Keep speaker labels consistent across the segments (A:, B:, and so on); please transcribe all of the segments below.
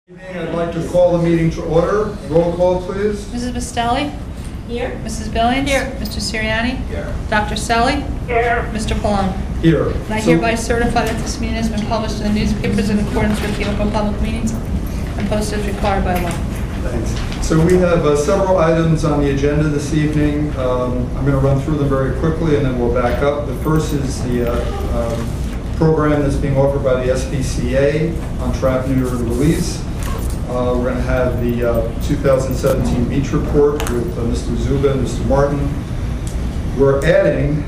A: I'd like to call the meeting to order. Roll call, please.
B: Mrs. Bastelli?
C: Here.
B: Mrs. Billings?
C: Here.
B: Mr. Sirianni?
A: Here.
B: Dr. Selly?
C: Here.
B: Mr. Pallone?
A: Here.
B: And I hereby certify that this meeting has been published in the newspapers in accordance with the Open Public Meetings and posted as required by law.
A: Thanks. So we have several items on the agenda this evening. I'm going to run through them very quickly and then we'll back up. The first is the program that's being offered by the SPCA on trap, neuter, and release. We're going to have the 2017 beach report with Mr. Zuba and Mr. Martin. We're adding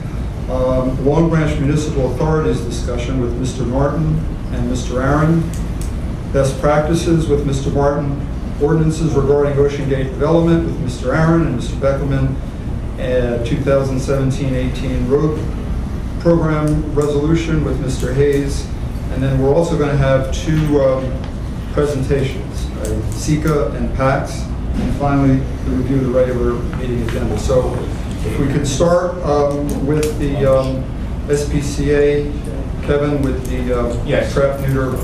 A: Long Branch Municipal Authorities discussion with Mr. Martin and Mr. Aaron. Best practices with Mr. Martin. Ordinances regarding Ocean Gate development with Mr. Aaron and Mr. Beckelman. 2017-18 road program resolution with Mr. Hayes. And then we're also going to have two presentations, SECA and PAX, and finally the review of the regular meeting agenda. So if we could start with the SPCA, Kevin, with the
D: Yes.
A: trap, neuter,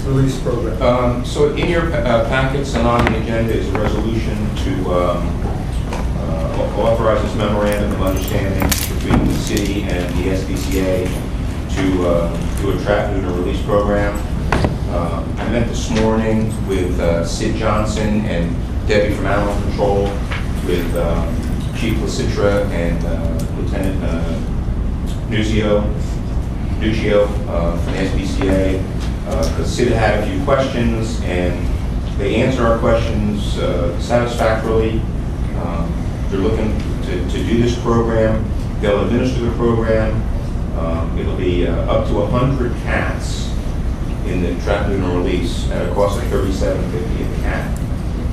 A: release program.
D: So in your packets and on the agenda is a resolution to authorize this memorandum of understanding between the city and the SPCA to do a trap, neuter, release program. I met this morning with Sid Johnson and Debbie from Animal Control, with Chief Lasitra and Lieutenant Nuccio from the SPCA, because Sid had a few questions and they answer our questions satisfactorily. They're looking to do this program. They'll administer the program. It'll be up to 100 cats in the trap, neuter, and release at a cost of $37.50 a cat,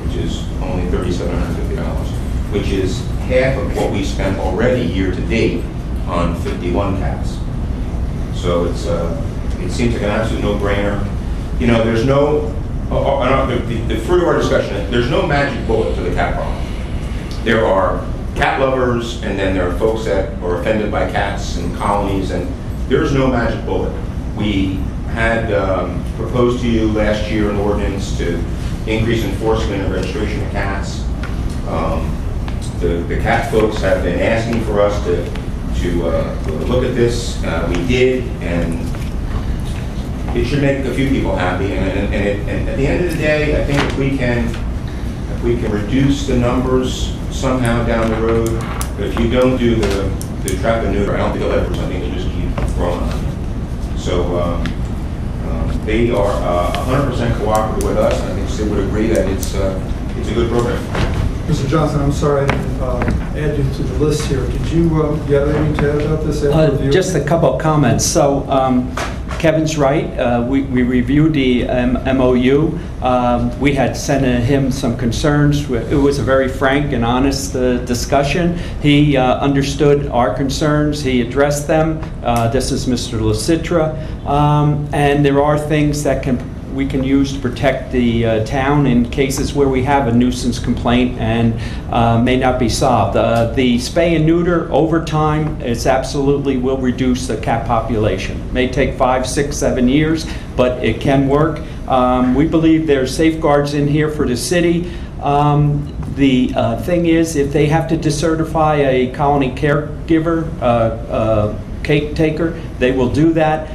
D: which is only $3,750, which is half of what we spent already year to date on 51 cats. So it seems like an absolute no-brainer. You know, there's no, the fruit of our discussion, there's no magic bullet to the cat problem. There are cat lovers, and then there are folks that are offended by cats and colonies, and there's no magic bullet. We had proposed to you last year an ordinance to increase enforcement and registration of cats. The cat folks have been asking for us to look at this. We did, and it should make a few people happy. And at the end of the day, I think if we can reduce the numbers somehow down the road, but if you don't do the trap and neuter, I don't think it'll ever something to just keep growing on. So they are 100% cooperative with us, and I think Sid would agree that it's a good program.
A: Mr. Johnson, I'm sorry I didn't add you to the list here. Did you have anything to add about this after review?
E: Just a couple of comments. So Kevin's right. We reviewed the MOU. We had sent him some concerns. It was a very frank and honest discussion. He understood our concerns. He addressed them. This is Mr. Lasitra. And there are things that we can use to protect the town in cases where we have a nuisance complaint and may not be solved. The spay and neuter over time, it's absolutely will reduce the cat population. May take 5, 6, 7 years, but it can work. We believe there's safeguards in here for the city. The thing is, if they have to decertify a colony caregiver, cake taker, they will do that.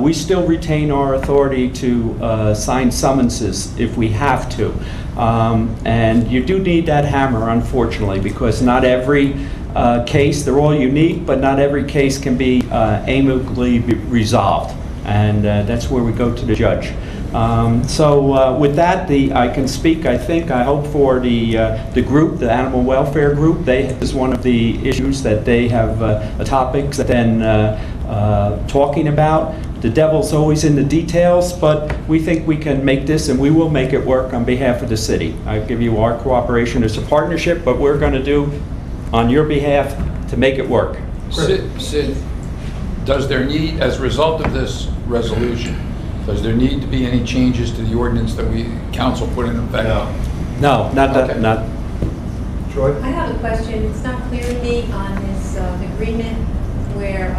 E: We still retain our authority to sign summonses if we have to. And you do need that hammer, unfortunately, because not every case, they're all unique, but not every case can be amicably resolved. And that's where we go to the judge. So with that, I can speak, I hope, for the group, the animal welfare group. This is one of the issues that they have topics that then talking about. The devil's always in the details, but we think we can make this, and we will make it work on behalf of the city. I give you our cooperation as a partnership, but we're going to do on your behalf to make it work.
F: Sid, does there need, as a result of this resolution, does there need to be any changes to the ordinance that council put in effect?
E: No, not that.
F: Okay.
E: Not.
A: Troy?
C: I have a question. It's not clear to me on this agreement where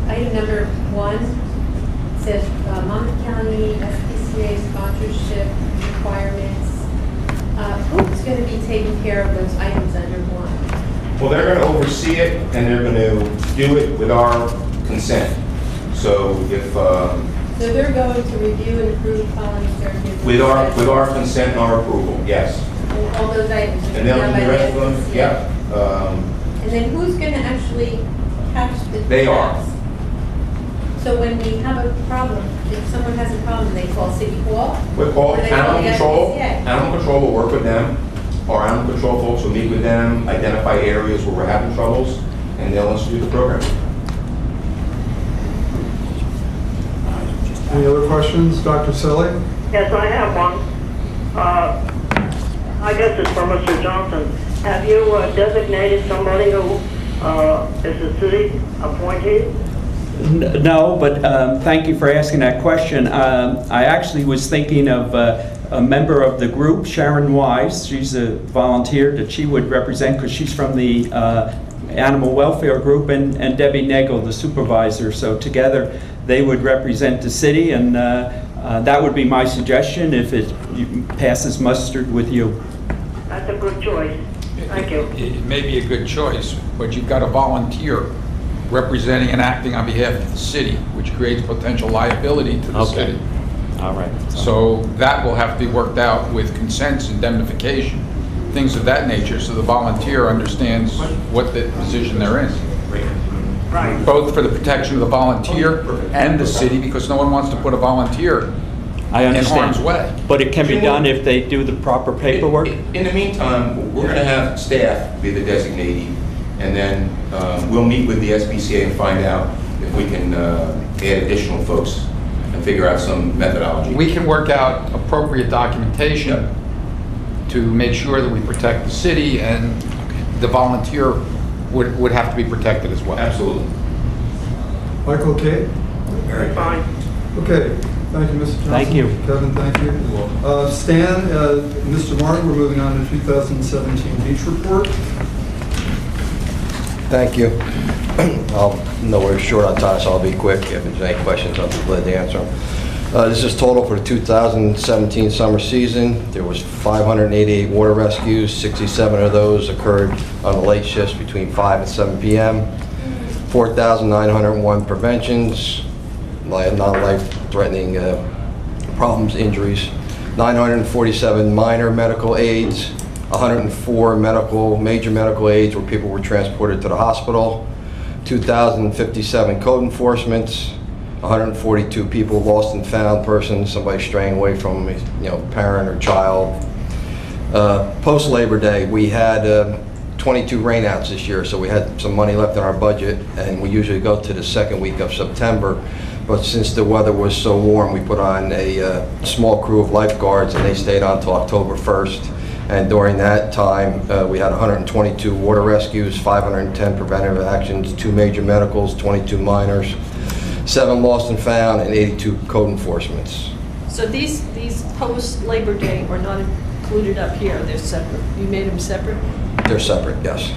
C: item number 1 says Monmouth County SPCA sponsorship requirements. Who's going to be taking care of those items under one?
D: Well, they're going to oversee it, and they're going to do it with our consent. So if,
C: So they're going to review and approve following certain...
D: with our consent and our approval, yes.
C: And all those items. are
D: And they'll
C: done
D: do the
C: by
D: rest of them,
C: SBC.
D: yeah.
C: And then who's going to actually catch the...
D: They are.
C: tax? So when we have a problem, if someone has a problem, they call City Hall?
D: We'll call
C: Or they call
D: animal
C: the
D: control.
C: SPCA?
D: Animal control will work with them. Our animal control folks will meet with them, identify areas where we're having troubles, and they'll institute the program.
A: Any other questions? Dr. Selly?
G: Yes, I have one. I guess it's for Mr. Johnson. Have you designated somebody who is a city appointee?
E: No, but thank you for asking that question. I actually was thinking of a member of the group, Sharon Wise. She's a volunteer that she would represent because she's from the animal welfare group, and Debbie Nagel, the supervisor. So together they would represent the city, and that would be my suggestion if it passes muster with you.
G: That's a good choice. Thank you.
F: It may be a good choice, but you've got a volunteer representing and acting on behalf of the city, which creates potential liability to the
E: Okay.
F: city.
E: All right.
F: So that will have to be worked out with consents, indemnification, things of that nature, so the volunteer understands what the position they're in.
G: Right.
F: Both for the protection of the volunteer and the city, because no one wants to put a volunteer
E: I
F: in
E: understand.
F: harm's way.
E: But it can be done if they do the proper paperwork?
D: In the meantime, we're going to have staff be the designatee, and then we'll meet with the SPCA and find out if we can add additional folks and figure out some methodology.
F: We can work out appropriate documentation to make sure that we protect the city, and the volunteer would have to be protected as well.
D: Absolutely.
A: Michael, Kate?
G: Very fine.
A: Okay, thank you, Mr. Johnson.
E: Thank you.
A: Kevin, thank you. Stan, Mr. Martin, we're moving on to 2017 beach report.
H: Thank you. I know we're short on time, so I'll be quick. If there's any questions, I'll be glad to answer them. This is total for the 2017 summer season. There was 588 water rescues. 67 of those occurred on the late shifts between 5 and 7 p.m. 4,901 preventions, non-life-threatening problems, injuries. 947 minor medical aids. 104 major medical aids where people were transported to the hospital. 2,057 code enforcements. 142 people lost and found persons, somebody straying away from, parent or child. Post Labor Day, we had 22 rainouts this year, so we had some money left in our budget, and we usually go to the second week of September. But since the weather was so warm, we put on a small crew of lifeguards, and they stayed on until October 1st. And during that time, we had 122 water rescues, 510 preventative actions, 2 major medicals, 22 minors, 7 lost and found, and 82 code enforcements.
I: So these post-Labor Day are not included up here, they're separate. You made them separate?
H: They're separate, yes.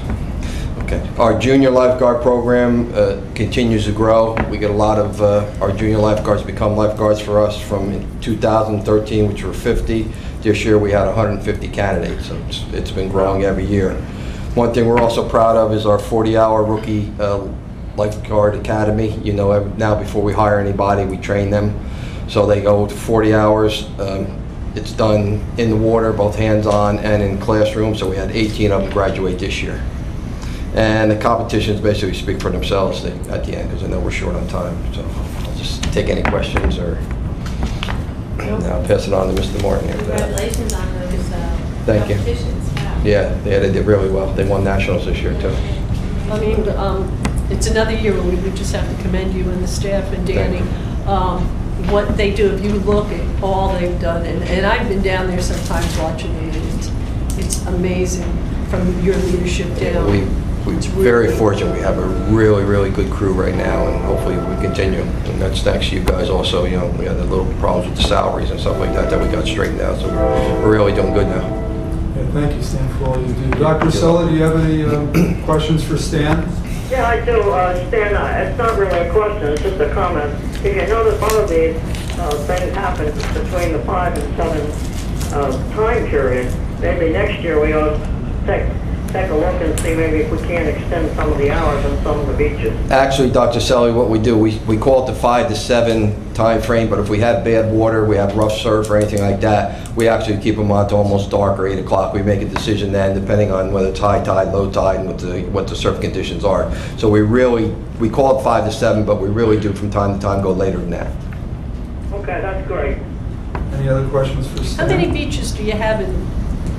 H: Okay. Our junior lifeguard program continues to grow. We get a lot of our junior lifeguards become lifeguards for us from 2013, which were 50. This year we had 150 candidates, so it's been growing every year. One thing we're also proud of is our 40-hour rookie lifeguard academy. Now before we hire anybody, we train them. So they go to 40 hours. It's done in the water, both hands-on and in classroom. So we had 18 of them graduate this year. And the competitions basically speak for themselves at the end, because I know we're short on time. So I'll just take any questions, or I'll pass it on to Mr. Martin.
C: Congratulations on those
H: Thank you.
C: competitions. Wow.
H: Yeah, they did really well. They won nationals this year too.
I: I mean, it's another year where we just have to commend you and the staff and Danny. What they do, if you look at all they've done, and I've been down there sometimes watching it, it's amazing from your leadership down.
H: We're
I: It's really
H: very
I: good.
H: fortunate. We have a really, really good crew right now, and hopefully we continue. And that's thanks to you guys also. We had a little problems with the salaries and stuff like that we got straightened out. So we're really doing good now.
A: Yeah, thank you, Stan, for all you do. Dr. Sella, do you have any questions for Stan?
G: Yeah, I do. Stan, it's not really a question, it's just a comment. If you notice, one of these things happen between the 5 and 7 time period, maybe next year we ought to take a look and see maybe if we can't extend some of the hours on some of the beaches.
H: Actually, Dr. Selly, what we do, we call it the 5 to 7 time frame, but if we have bad water, we have rough surf or anything like that, we actually keep them on to almost dark or 8 o'clock. We make a decision then, depending on whether it's high tide, low tide, and what the surf conditions are. So we call it 5 to 7, but we really do from time to time go later than that.
G: Okay, that's great.
A: Any other questions for
I: How
A: Stan?
I: many beaches do you have in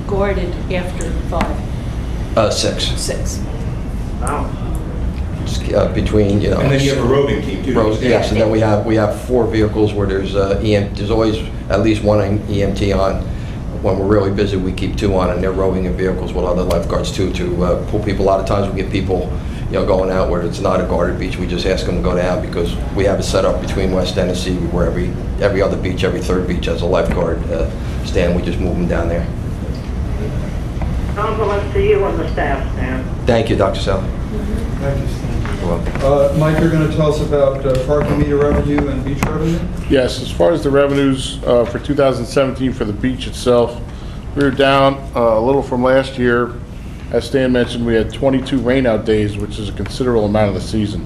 I: guarded after 5?
H: 6.
I: 6.
G: Wow.
H: Between, you know.
D: And then you have a roving team too.
H: Yes, and then we have 4 vehicles where there's always at least one EMT on. When we're really busy, we keep 2 on, and they're roving in vehicles with other lifeguards too, to pull people. A lot of times we get people, you know, going out where it's not a guarded beach. We just ask them to go down because we have it set up between West End and Seaview where every other beach, every 3rd beach has a lifeguard stand. We just move them down there.
G: Compliments to you and the staff, Stan.
H: Thank you, Dr. Sal.
A: Thank you, Stan.
H: You're welcome.
A: Mike, you're going to tell us about parking meter revenue and beach revenue?
J: Yes, as far as the revenues for 2017 for the beach itself, we were down a little from last year. As Stan mentioned, we had 22 rainout days, which is a considerable amount of the season.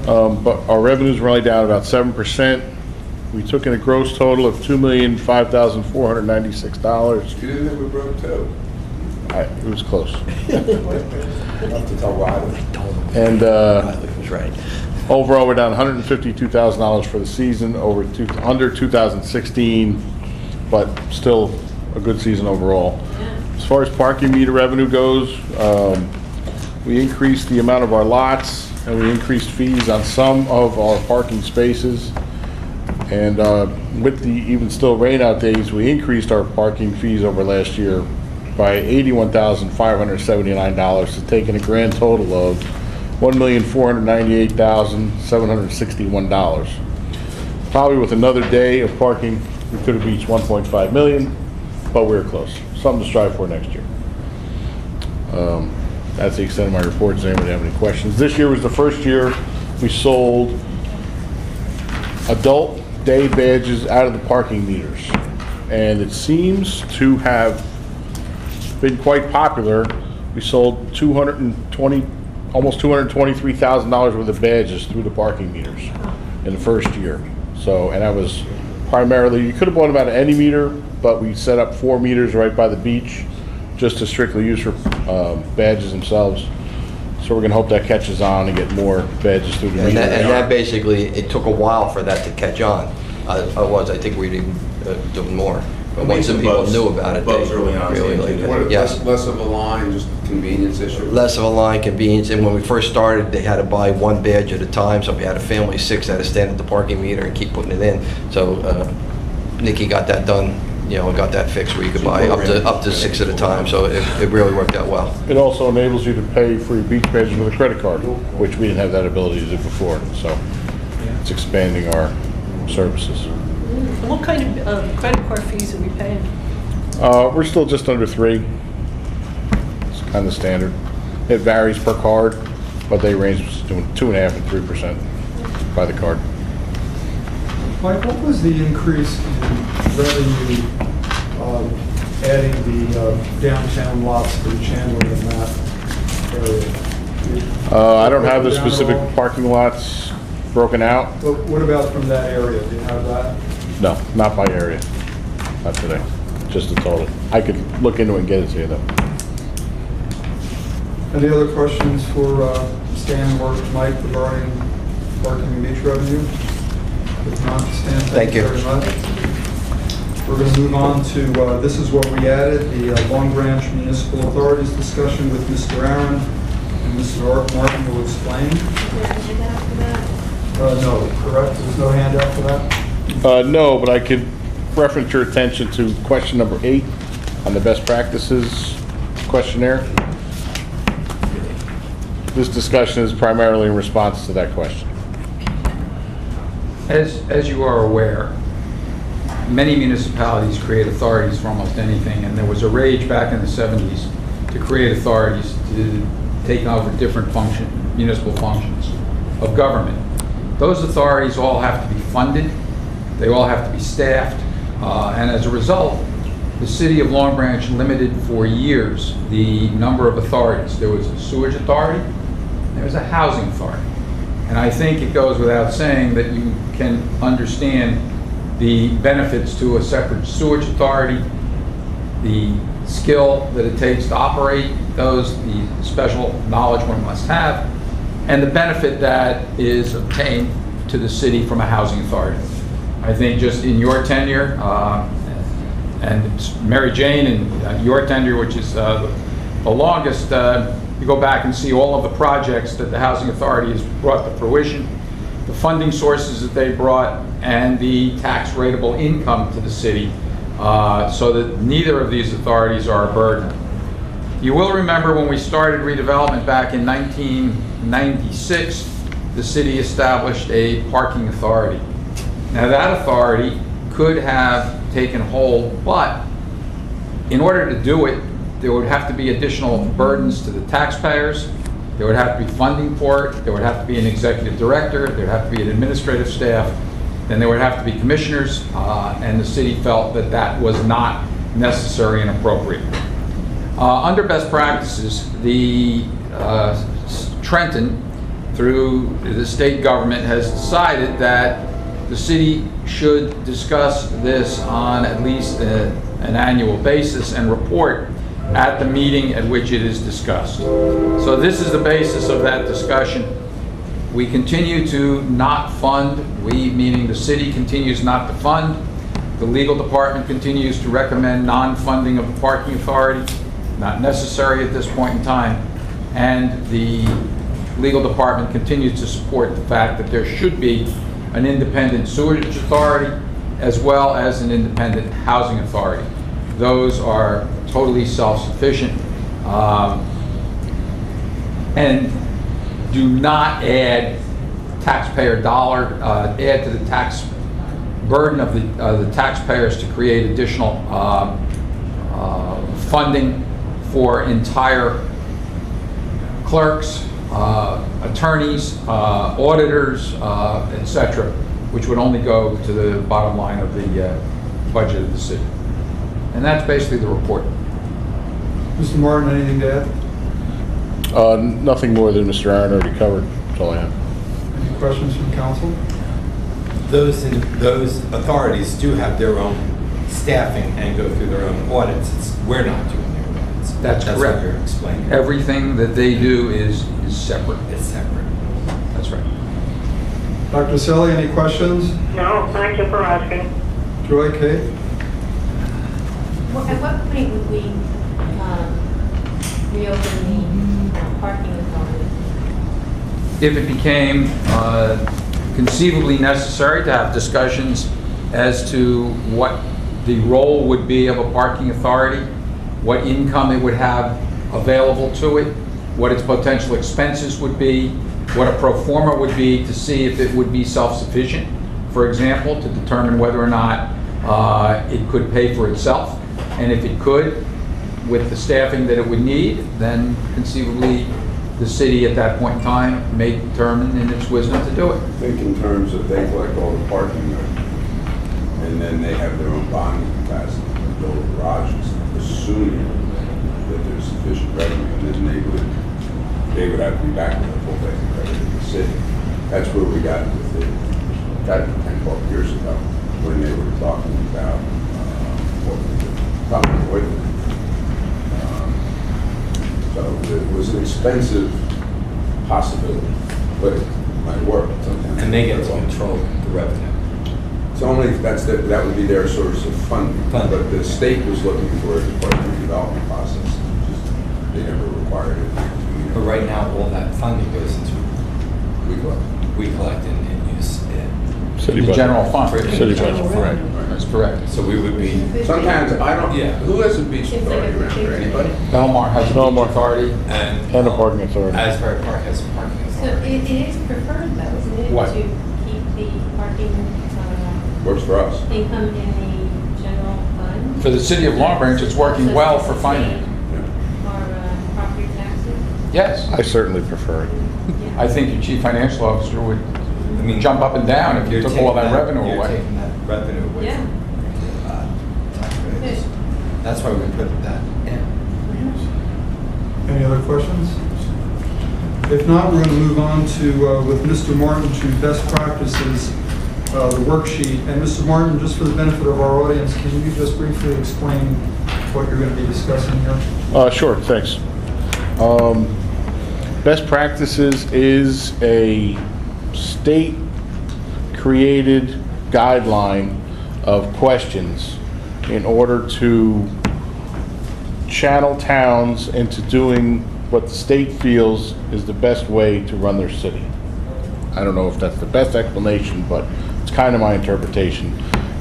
J: But our revenues were only down about 7%. We took in a gross total of $2,005,496.
K: You didn't think we broke too?
J: It was close.
K: Enough to tell Riley.
J: And
H: Riley was right.
J: overall, we're down $152,000 for the season, under 2016, but still a good season overall. As far as parking meter revenue goes, we increased the amount of our lots, and we increased fees on some of our parking spaces. And with the even still rainout days, we increased our parking fees over last year by $81,579 to take in a grand total of $1,498,761. Probably with another day of parking, we could have reached $1.5 million, but we were close. Something to strive for next year. That's the extent of my report. Does anybody have any questions? This year was the first year we sold adult day badges out of the parking meters, and it seems to have been quite popular. We sold almost $223,000 worth of badges through the parking meters in the first year. So, and that was primarily, you could have bought them out of any meter, but we set up 4 meters right by the beach just to strictly use for badges themselves. So we're gonna hope that catches on and get more badges through the meter.
H: And that basically, it took a while for that to catch on. Otherwise, I think we'd even doing more. But once the people knew about it,
D: Bubs
H: they
D: early on,
H: really
D: Stan,
H: liked
D: too.
H: it. Yes.
K: Less of a line, just convenience issue.
H: Less of a line, convenience, and when we first started, they had to buy 1 badge at a time, so if we had a family of 6, they had to stand at the parking meter and keep putting it in. So Nikki got that done, you know, got that fixed where you could buy up to 6 at a time, so it really worked out well.
J: It also enables you to pay for your beach badges with a credit card, which we didn't have that ability to do before. So it's expanding our services.
I: What kind of credit card fees are we paying?
J: We're still just under 3. It's kind of standard. It varies per card, but they range between 2.5% and 3% by the card.
A: Mike, what was the increase in revenue adding the downtown lots for Chandler and that area?
J: I don't have the specific parking lots broken out.
A: But what about from that area? Do you have that?
J: No, not by area. Not today. Just the total. I could look into it and get it to you though.
A: Any other questions for Stan or Mike regarding parking and beach revenue? If not, Stan, thank you very much. We're going to move on to, this is what we added, the Long Branch Municipal Authorities discussion with Mr. Aaron, and Mr. Martin will explain. No, correct? There's no handout for that?
J: No, but I could reference your attention to question number 8 on the best practices questionnaire. This discussion is primarily in response to that question.
F: As you are aware, many municipalities create authorities for almost anything, and there was a rage back in the 70s to create authorities to take over different municipal functions of government. Those authorities all have to be funded, they all have to be staffed, and as a result, the city of Long Branch limited for years the number of authorities. There was a sewage authority, there was a housing authority. And I think it goes without saying that you can understand the benefits to a separate sewage authority, the skill that it takes to operate those, the special knowledge one must have, and the benefit that is obtained to the city from a housing authority. I think just in your tenure, and Mary Jane and your tenure, which is the longest, you go back and see all of the projects that the housing authority has brought to fruition, the funding sources that they brought, and the tax rateable income to the city, so that neither of these authorities are a burden. You will remember when we started redevelopment back in 1996, the city established a parking authority. Now that authority could have taken hold, but in order to do it, there would have to be additional burdens to the taxpayers. There would have to be funding for it. There would have to be an executive director. There would have to be an administrative staff. Then there would have to be commissioners, and the city felt that that was not necessary and appropriate. Under best practices, the Trenton, through the state government, has decided that the city should discuss this on at least an annual basis and report at the meeting at which it is discussed. So this is the basis of that discussion. We continue to not fund, we meaning the city continues not to fund. The legal department continues to recommend non-funding of the parking authority, not necessary at this point in time. And the legal department continues to support the fact that there should be an independent sewage authority as well as an independent housing authority. Those are totally self-sufficient and do not add taxpayer dollar, add to the tax burden of the taxpayers to create additional funding for entire clerks, attorneys, auditors, etc., which would only go to the bottom line of the budget of the city. And that's basically the report.
A: Mr. Martin, anything to add?
J: Nothing more than Mr. Aaron already covered. That's all I have.
A: Any questions from council?
L: Those authorities do have their own staffing and go through their own audits. We're not doing their audits.
F: That's correct.
L: What you're explaining.
F: Everything that they do is separate.
L: It's separate.
F: That's right.
A: Dr. Selly, any questions?
G: No, thank you for asking.
A: Joy, Kate?
C: At what point would we reopen the parking authority?
F: If it became conceivably necessary to have discussions as to what the role would be of a parking authority, what income it would have available to it, what its potential expenses would be, what a pro forma would be to see if it would be self-sufficient, for example, to determine whether or not it could pay for itself. And if it could, with the staffing that it would need, then conceivably the city at that point in time may determine in its wisdom to do it.
K: Think in terms of they collect all the parking revenue, and then they have their own bonding capacity to build garages, assuming that there's sufficient revenue, and then they would have to be back with a full-time credit in the city. That's where we got with it, got 10, 12 years ago, when they were talking about what we could probably avoid. So it was an expensive possibility, but it might work sometimes.
L: And they get to control the revenue.
K: It's only, that would be their source of funding. But the state was looking for a department development process, just, they never required it.
L: But right now, all that funding goes into
K: We
L: collect and use it.
J: City
F: The
J: budget.
F: general fund.
J: City budget, right.
F: That's correct.
L: So we would be.
K: Sometimes, I don't,
L: Yeah.
K: who has a beach authority around here, anybody?
F: Belmar has a
J: Belmar.
F: beach authority.
J: And a parking authority.
L: Asbury Park has a parking
C: So
L: authority.
C: it is preferred though, isn't it?
F: What?
C: To keep the parking
K: Works for us.
C: income in the general fund?
F: For the city of Long Branch, it's working well for funding.
C: Or property taxes?
F: Yes.
J: I certainly prefer it.
F: I think your chief financial officer would
L: I mean,
F: jump up and down if you
L: you're
F: took all
L: taking
F: that revenue
L: you're
F: away.
L: taking that revenue away
C: Yeah.
L: from taxpayers. That's why we put that in.
A: Any other questions? If not, we're going to move on to, with Mr. Martin, to best practices, the worksheet. And Mr. Martin, just for the benefit of our audience, can you just briefly explain what you're going to be discussing here?
J: Sure, thanks. Best practices is a state-created guideline of questions in order to channel towns into doing what the state feels is the best way to run their city. I don't know if that's the best explanation, but it's kind of my interpretation.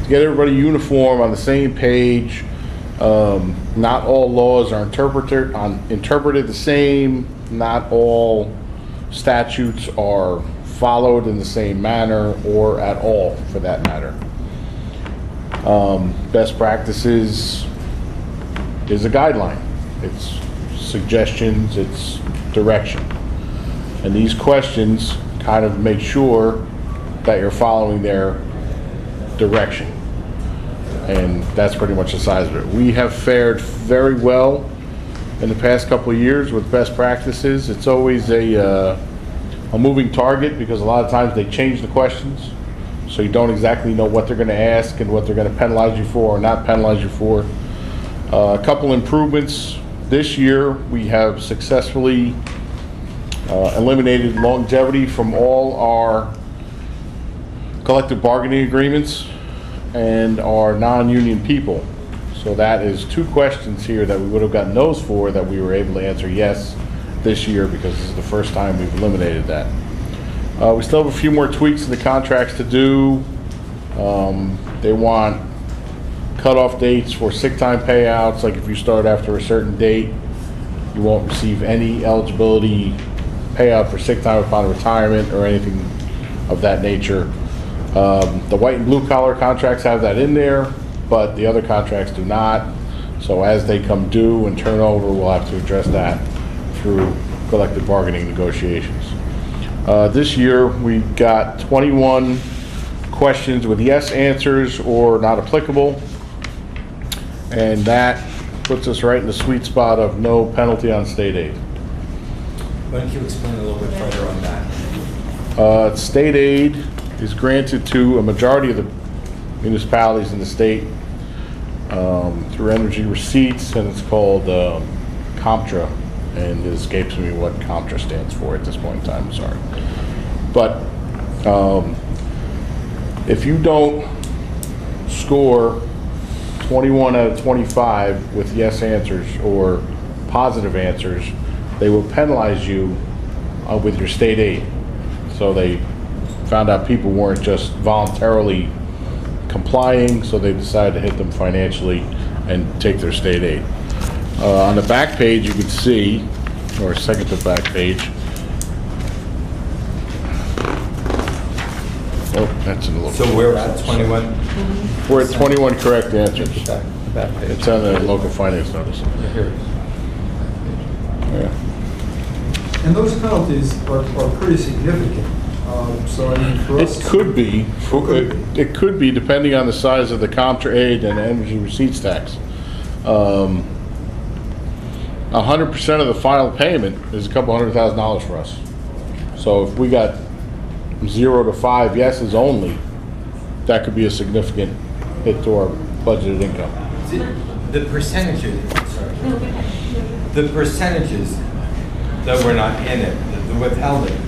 J: To get everybody uniform on the same page, not all laws are interpreted the same, not all statutes are followed in the same manner or at all for that matter. Best practices is a guideline. It's suggestions, it's direction. And these questions kind of make sure that you're following their direction. And that's pretty much the size of it. We have fared very well in the past couple of years with best practices. It's always a moving target because a lot of times they change the questions. So you don't exactly know what they're going to ask and what they're going to penalize you for or not penalize you for. A couple improvements. This year we have successfully eliminated longevity from all our collective bargaining agreements and our non-union people. So that is 2 questions here that we would have gotten no's for that we were able to answer yes this year because this is the first time we've eliminated that. We still have a few more tweaks in the contracts to do. They want cutoff dates for sick time payouts, like if you start after a certain date, you won't receive any eligibility payout for sick time upon retirement or anything of that nature. The white and blue collar contracts have that in there, but the other contracts do not. So as they come due and turn over, we'll have to address that through collective bargaining negotiations. This year, we got 21 questions with yes answers or not applicable. And that puts us right in the sweet spot of no penalty on state aid.
L: Why don't you explain a little bit further on that?
J: State aid is granted to a majority of the municipalities in the state through energy receipts, and it's called COMTRA, and it escapes me what COMTRA stands for at this point in time, I'm sorry. But if you don't score 21 out of 25 with yes answers or positive answers, they will penalize you with your state aid. So they found out people weren't just voluntarily complying, so they decided to hit them financially and take their state aid. On the back page you can see, or second to back page, oh, that's in a little.
L: So we're at 21?
J: We're at 21 correct answers.
L: The back page.
J: It's on the local finance notice.
L: Yeah, here it is.
J: Yeah.
A: And those penalties are pretty significant. So I mean, for us.
J: It could be. It could be depending on the size of the contra aid and energy receipts tax. 100% of the final payment is a couple $100,000 for us. So if we got 0 to 5 yeses only, that could be a significant hit to our budgeted income.
L: The percentages, that were not in it, the withheld it,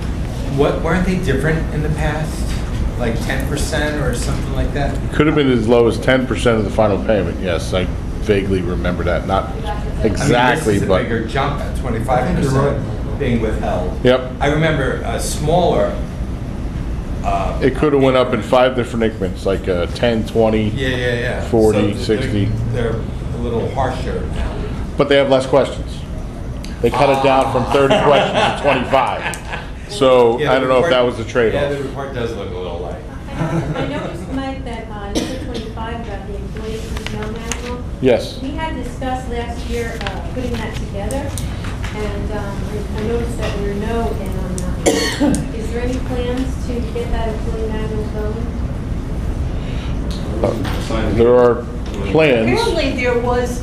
L: weren't they different in the past? Like 10% or something like that?
J: Could have been as low as 10% of the final payment, yes. I vaguely remember that, not exactly,
L: I mean, this is
J: but.
L: a bigger jump at 25% being withheld.
J: Yep.
L: I remember a smaller.
J: It could have went up in 5 different increments, like 10, 20,
L: Yeah.
J: 40,
L: So
J: 60.
L: They're a little harsher now.
J: But they have less questions. They cut it down from 30 questions to 25. So
L: Yeah,
J: I don't know if that was the
L: Yeah,
J: trade-off.
L: the report does look a little light.
C: I noticed, Mike, that number 25 about the employee personnel manual.
J: Yes.
C: We had discussed last year putting that together, and I noticed that there were no in on that. Is there any plans to get that employee manual going?
J: There are plans.
I: Apparently there was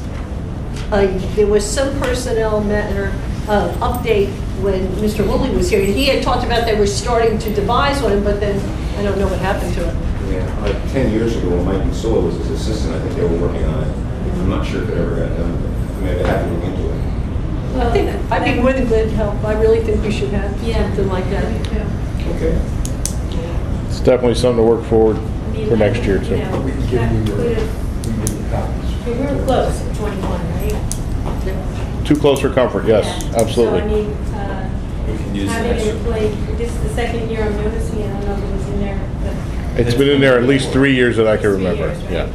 I: there was some personnel matter update when Mr. Woolley was here. He had talked about they were starting to devise one, but then I don't know what happened to it.
D: Yeah, like 10 years ago, when Mike Masula was his assistant, I think they were working on it. I'm not sure if it ever got done, but maybe they have to look into it.
I: I think I'd be more than glad to help. I really think we should have something like that.
D: Okay.
J: It's definitely something to work forward for next year too.
C: Yeah,
L: We can give you your,
C: could've-
L: we can give you copies.
C: We were close at 21, right?
J: Too close for comfort, yes,
C: Yeah.
J: absolutely.
C: So, I mean,
L: We can use
C: having
L: the extra.
C: it play, this is the second year I'm noticing, I don't know if it was in there, but.
J: It's been in there at least 3 years that I can
C: 3
J: remember,
C: years, right?
J: yeah.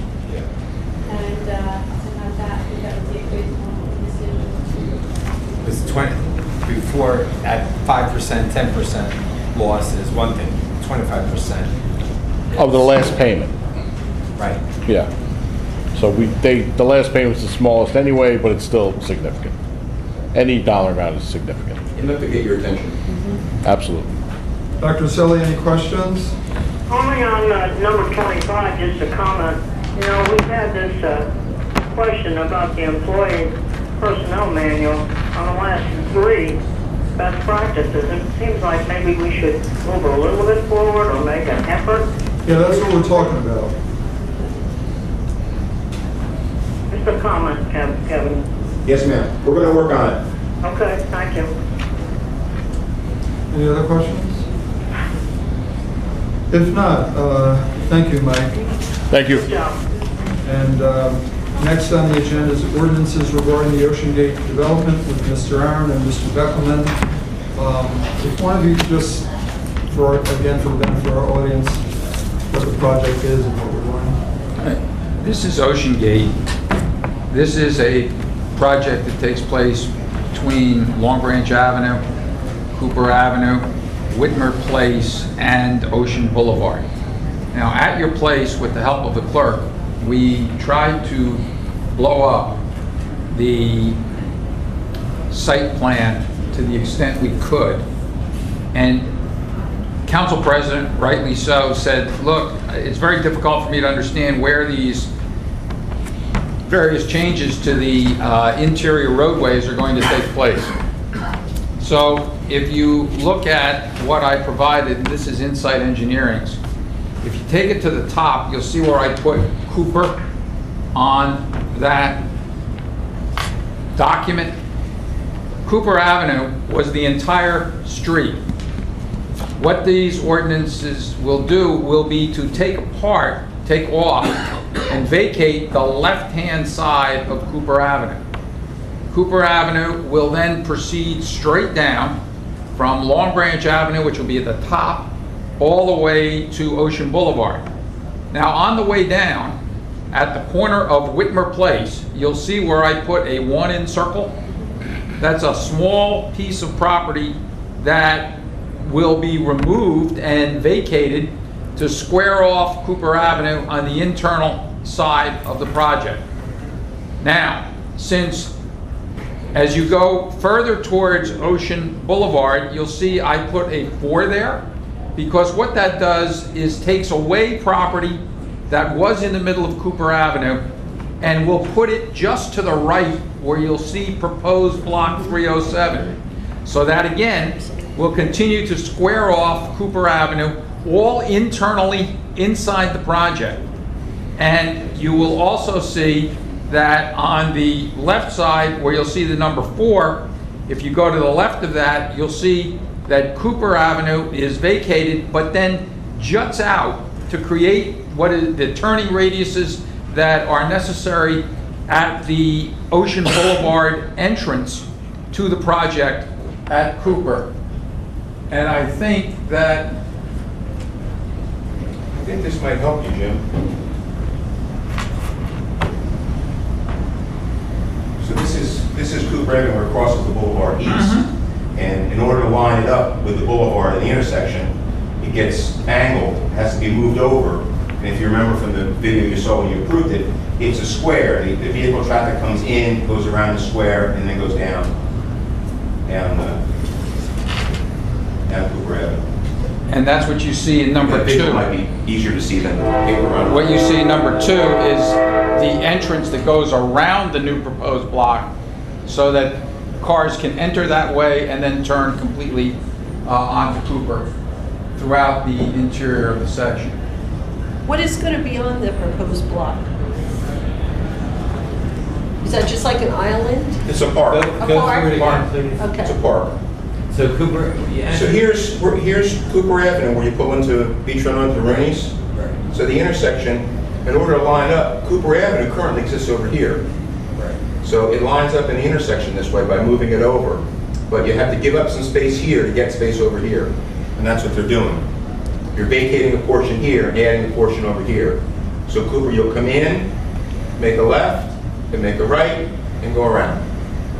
C: And, something like that, I think that would be a good decision.
L: It was 20, before, at 5%, 10% loss is one thing, 25%.
J: Of the last payment,
L: Right.
J: yeah. So the last payment was the smallest anyway, but it's still significant. Any dollar amount is significant,
D: Enough to get your attention.
J: absolutely.
A: Dr. Selly, any questions?
G: Only on number 25, just a comment. You know, we've had this question about the employee personnel manual on the last 3 best practices. It seems like maybe we should move a little bit forward or make an effort.
A: Yeah, that's what we're talking about.
G: Just a comment, Kevin.
D: Yes, ma'am. We're going to work on it.
G: Okay, thank you.
A: Any other questions? If not, thank you, Mike.
J: Thank you.
G: Good job.
A: And next on the agenda is ordinances regarding the Ocean Gate development with Mr. Aaron and Mr. Beckelman. If one of you could just, for the benefit of our audience, what the project is and what we're doing.
F: This is Ocean Gate. This is a project that takes place between Long Branch Avenue, Cooper Avenue, Whitmer Place, and Ocean Boulevard. Now, at your place, with the help of the clerk, we tried to blow up the site plan to the extent we could. And Council President, rightly so, said, look, it's very difficult for me to understand where these various changes to the interior roadways are going to take place. So if you look at what I provided, this is Insight Engineering's. If you take it to the top, you'll see where I put Cooper on that document. Cooper Avenue was the entire street. What these ordinances will do will be to take off, and vacate the left-hand side of Cooper Avenue. Cooper Avenue will then proceed straight down from Long Branch Avenue, which will be at the top, all the way to Ocean Boulevard. Now, on the way down, at the corner of Whitmer Place, you'll see where I put a 1-in circle. That's a small piece of property that will be removed and vacated to square off Cooper Avenue on the internal side of the project. Now, since as you go further towards Ocean Boulevard, you'll see I put a 4 there, because what that does is takes away property that was in the middle of Cooper Avenue and will put it just to the right where you'll see proposed block 307. So that again will continue to square off Cooper Avenue, all internally inside the project. And you will also see that on the left side where you'll see the number 4, if you go to the left of that, you'll see that Cooper Avenue is vacated, but then juts out to create what is the turning radiuses that are necessary at the Ocean Boulevard entrance to the project at Cooper. And I think
D: this might help you, Jim. So this is Cooper Avenue where it crosses the boulevard east. And in order to line it up with the boulevard at the intersection, it gets angled, has to be moved over. And if you remember from the video you saw when you approved it, it's a square. The vehicle traffic comes in, goes around the square, and then goes down Cooper Avenue.
F: And that's what you see in number 2.
D: That visual might be easier to see than the paper run.
F: What you see in number 2 is the entrance that goes around the new proposed block so that cars can enter that way and then turn completely onto Cooper throughout the interior of the section.
I: What is going to be on the proposed block? Is that just like an island?
D: It's a park.
L: Go
I: park?
L: through it again, please.
D: It's a
I: Okay.
D: park.
L: So Cooper, yeah.
D: So here's Cooper Avenue, where you pull into Beach Run onto Rooney's.
L: Right,
D: So the intersection, in order to line up, Cooper Avenue currently exists over here.
L: right.
D: So it lines up in the intersection this way by moving it over. But you have to give up some space here to get space over here. And that's what they're doing. You're vacating a portion here and adding a portion over here. So Cooper, you'll come in, make a left, and make a right, and go around.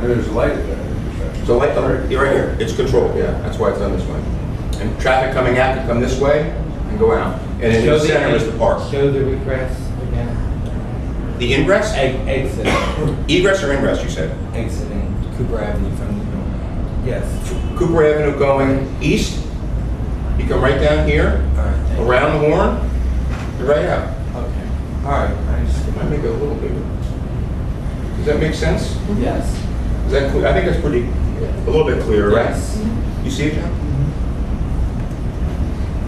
K: And there's light at that intersection.
D: So like, you're right here, it's controlled, yeah, that's why it's done this way. And traffic coming out can come this way and go out. And in the center is the park.
L: Show the regress again.
D: The ingress?
L: Exit,
D: Egress or ingress, you said?
L: exiting Cooper Avenue from the, yes.
D: Cooper Avenue going east, you come right down here,
L: All right, thank you.
D: around the horn, you're right out.
L: Okay, all right, I understand.
D: Might make it a little bigger. Does that make sense?
L: Yes.
D: Is that clear? I think that's pretty, a little bit clearer, right?
L: Yes.
D: You see it, John?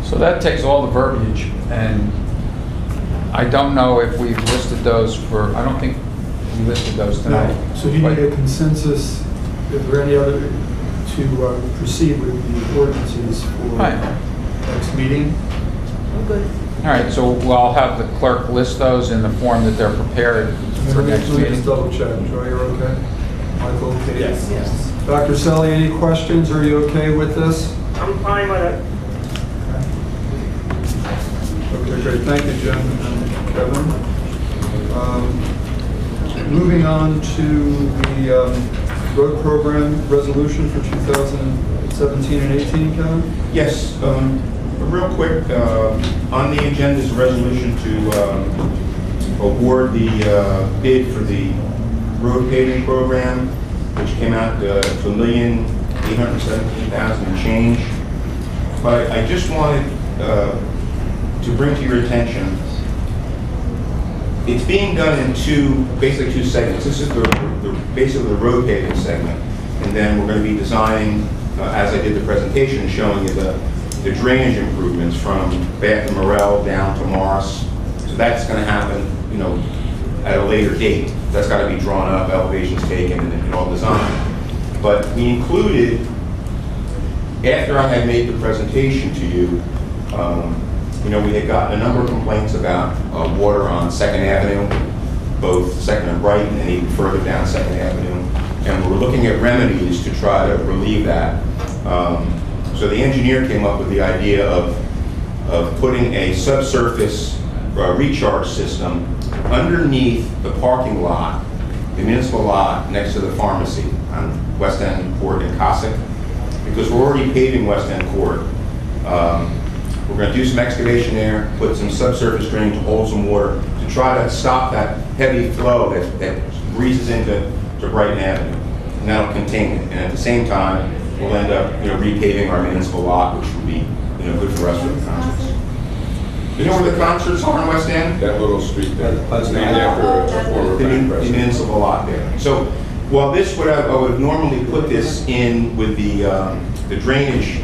F: So that takes all the verbiage, and I don't know if we've listed those for, I don't think we listed those tonight.
A: No. So do you need a consensus, if there are any other, to proceed with the ordinances for
F: Right.
A: next meeting?
I: I'm good.
F: All right, so I'll have the clerk list those in the form that they're prepared for next
A: Let me
F: meeting.
A: just double check. Joy, you're okay? Michael, okay?
L: Yes.
A: Dr. Selly, any questions? Are you okay with this?
G: I'm fine with it.
A: Okay, great. Thank you, Jim and Kevin. Moving on to the road program resolution for 2017 and 18, Kevin?
D: Yes, real quick, on the agenda is a resolution to award the bid for the road paving program, which came out to $1,817,000 and change. But I just wanted to bring to your attention, it's being done in basically two segments. This is basically the road paving segment. And then we're going to be designing, as I did the presentation, showing you the drainage improvements from Bath and Morel down to Morris. So that's going to happen, at a later date. That's got to be drawn up, elevations taken, and all designed. But we included, after I had made the presentation to you, we had gotten a number of complaints about water on 2nd Avenue, both 2nd and Brighton, and even further down 2nd Avenue. And we're looking at remedies to try to relieve that. So the engineer came up with the idea of putting a subsurface recharge system underneath the parking lot, the municipal lot next to the pharmacy on West End Court and Caucus, because we're already paving West End Court. We're going to do some excavation there, put some subsurface drain to hold some water to try to stop that heavy flow that breezes into Brighton Avenue, and that'll contain it. And at the same time, we'll end up, repaving our municipal lot, which would be, good for us for the concerts. You know where the concerts are in West End?
K: That little street there, it's named after a former
D: The
K: bank president.
D: municipal lot there. So, while I would normally put this in with the drainage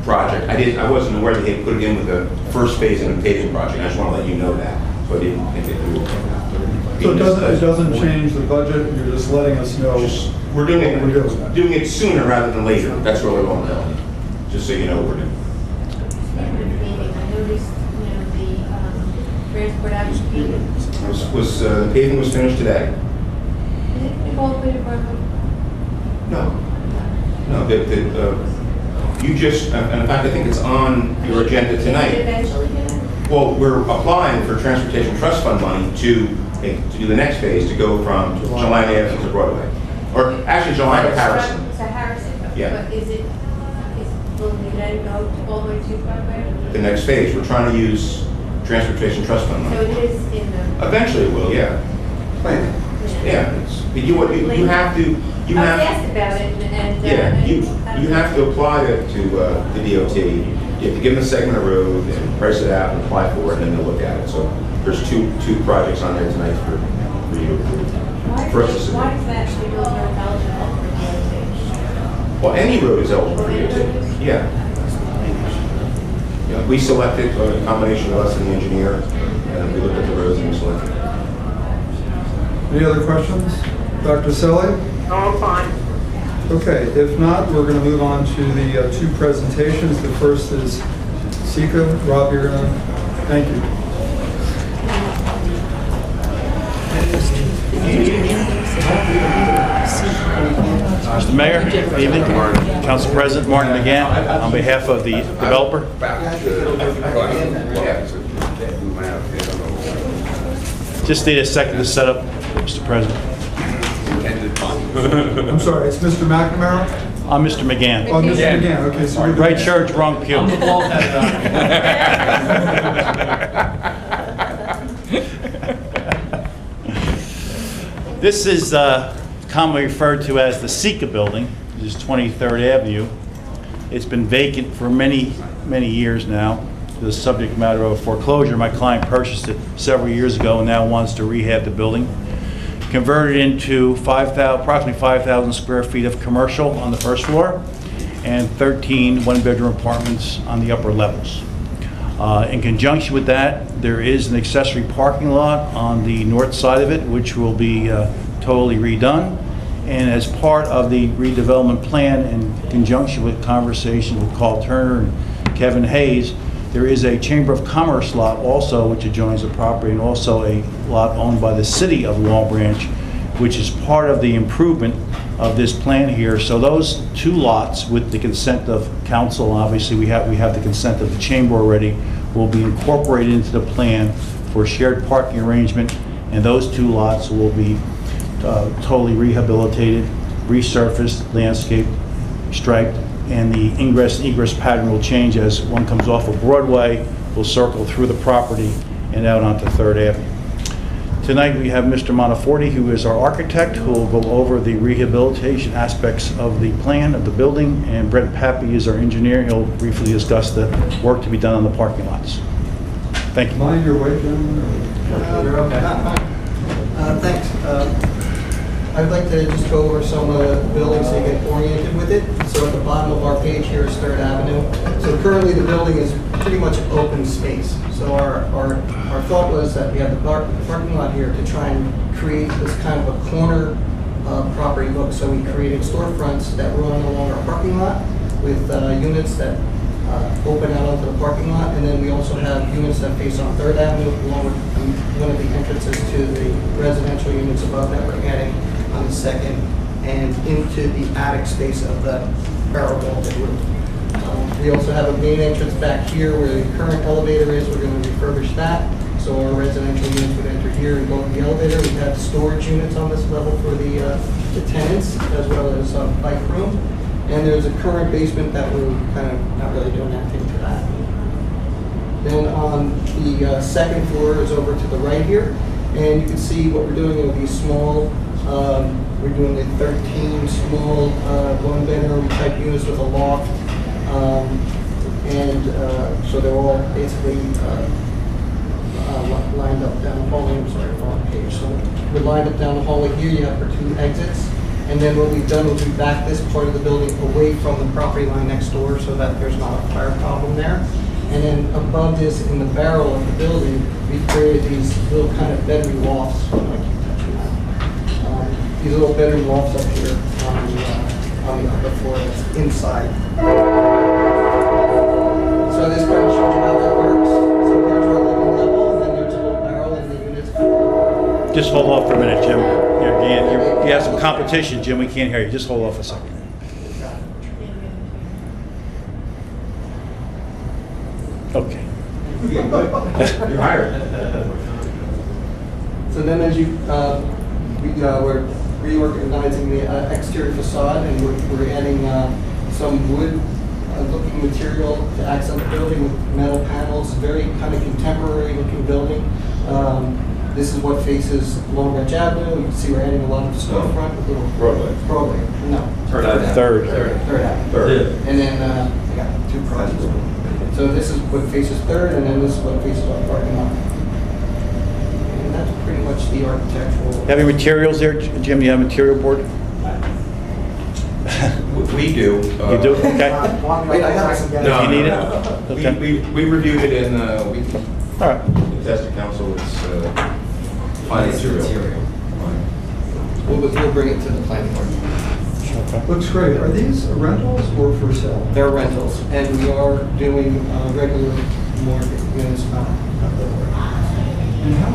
D: project, I wasn't aware that they had put it in with the first phase of the paving project. I just want to let you know that. So I didn't think it would.
A: So it doesn't change the budget, you're just letting us know.
D: We're doing it sooner rather than later. That's really what I'm telling you. Just so you know what we're doing.
C: Standard paving, I noticed, the transport out paving.
D: The paving was finished today?
C: Is it all the way to Broadway?
D: No. No, you just, and in fact, I think it's on your agenda
C: Is it
D: tonight.
C: eventually gonna?
D: Well, we're applying for Transportation Trust Fund money to do the next phase, to go from Jelani Avenue to Broadway. Or actually, Jelani to Harrison.
C: To Harrison.
D: Yeah.
C: But will you let it go all the way to Broadway?
D: The next phase, we're trying to use Transportation Trust Fund
C: So
D: money.
C: it is in the.
D: Eventually it will, yeah. Plan. Yeah, but you have to,
C: I was asked about it and.
D: yeah, you have to apply to the DOT. You have to give them a segment of road and price it out and apply for it, and then they'll look at it. So there's two projects on there tonight for you to approve. For us to submit.
C: Why is that road eligible for DOT?
D: Well, any road is eligible for DOT. Yeah. Yeah, we selected a combination of us and the engineer, and we looked at the roads and we selected.
A: Any other questions? Dr. Selly?
G: No, I'm fine.
A: Okay, if not, we're going to move on to the two presentations. The first is Sika. Rob, you're going to, thank you.
M: Mr. Mayor, good evening. Council President Martin McGann, on behalf of the developer. Just need a second to set up, Mr. President.
A: I'm sorry, it's Mr. McNamara?
M: I'm Mr. McGann.
A: Oh, Mr. McGann, okay, so you're the-
M: Right church, wrong pew. This is commonly referred to as the Sika building. This is 23rd Avenue. It's been vacant for many, many years now. The subject matter of foreclosure. My client purchased it several years ago and now wants to rehab the building. Converted into approximately 5,000 square feet of commercial on the first floor and 13 one-bedroom apartments on the upper levels. In conjunction with that, there is an accessory parking lot on the north side of it, which will be totally redone. And as part of the redevelopment plan, in conjunction with conversation with Carl Turner and Kevin Hayes, there is a Chamber of Commerce lot also, which adjoins the property, and also a lot owned by the city of Long Branch, which is part of the improvement of this plan here. So those two lots, with the consent of council, obviously we have the consent of the chamber already, will be incorporated into the plan for shared parking arrangement, and those two lots will be totally rehabilitated, resurfaced, landscaped, striped, and the ingress and egress pattern will change as one comes off of Broadway, will circle through the property and out onto 3rd Avenue. Tonight we have Mr. Monteforti, who is our architect, who will go over the rehabilitation aspects of the plan of the building, and Brett Pappy is our engineer. He'll briefly discuss the work to be done on the parking lots. Thank you.
A: Mind your way, gentlemen?
N: Thanks. I'd like to just go over some of the buildings so you get oriented with it. So at the bottom of our page here is 3rd Avenue. So currently the building is pretty much open space. So our thought was that we have the parking lot here to try and create this kind of a corner property look. So we created storefronts that run along our parking lot with units that open out onto the parking lot. And then we also have units that face on 3rd Avenue along with one of the entrances to the residential units above that we're adding on the 2nd and into the attic space of the barrel vaulted roof. We also have a main entrance back here where the current elevator is. We're going to refurbish that. So our residential units would enter here and go to the elevator. We have storage units on this level for the tenants, as well as a bike room. And there's a current basement that we're kind of not really doing anything to that. Then on the 2nd floor is over to the right here. And you can see what we're doing with these small, we're doing the 13 small one-bedroom type units with a loft. So they're all basically lined up down the hallway. I'm sorry, wrong page. So we're lined up down the hallway here. You have our 2 exits. And then what we've done is we backed this part of the building away from the property line next door so that there's not a fire problem there. And then above this, in the barrel of the building, we created these little kind of bedroom lofts. I keep touching that. These little bedroom lofts up here on the upper floor that's inside. So this kind of shows you how that works. So here's our living level, and then there's a little barrel in the units.
M: Just hold off for a minute, Jim. You have some competition, Jim. We can't hear you. Just hold off a second. Okay.
D: You're hired.
N: So then as we're reorganizing the exterior facade, and we're adding some wood looking material to accent the building with metal panels, very kind of contemporary looking building. This is what faces Long Branch Avenue. You can see we're adding a lot of storefront with little Broadway. No.
M: Third.
N: Third. And then I got 2 projects. So this is what faces 3rd, and then this is what faces our parking lot. that's pretty much the architectural.
M: Have any materials there, Jim? You have a material board?
D: We do.
M: You do? Okay.
N: Wait, I have some.
D: No,
M: If you need it?
D: no.
M: Okay.
D: We reviewed it and we can
M: All right.
D: attest to council it's fine material.
N: We'll bring it to the planning board.
A: Looks great. Are these rentals or for sale?
N: They're rentals, and we are doing regular mortgage municipal.
A: And how,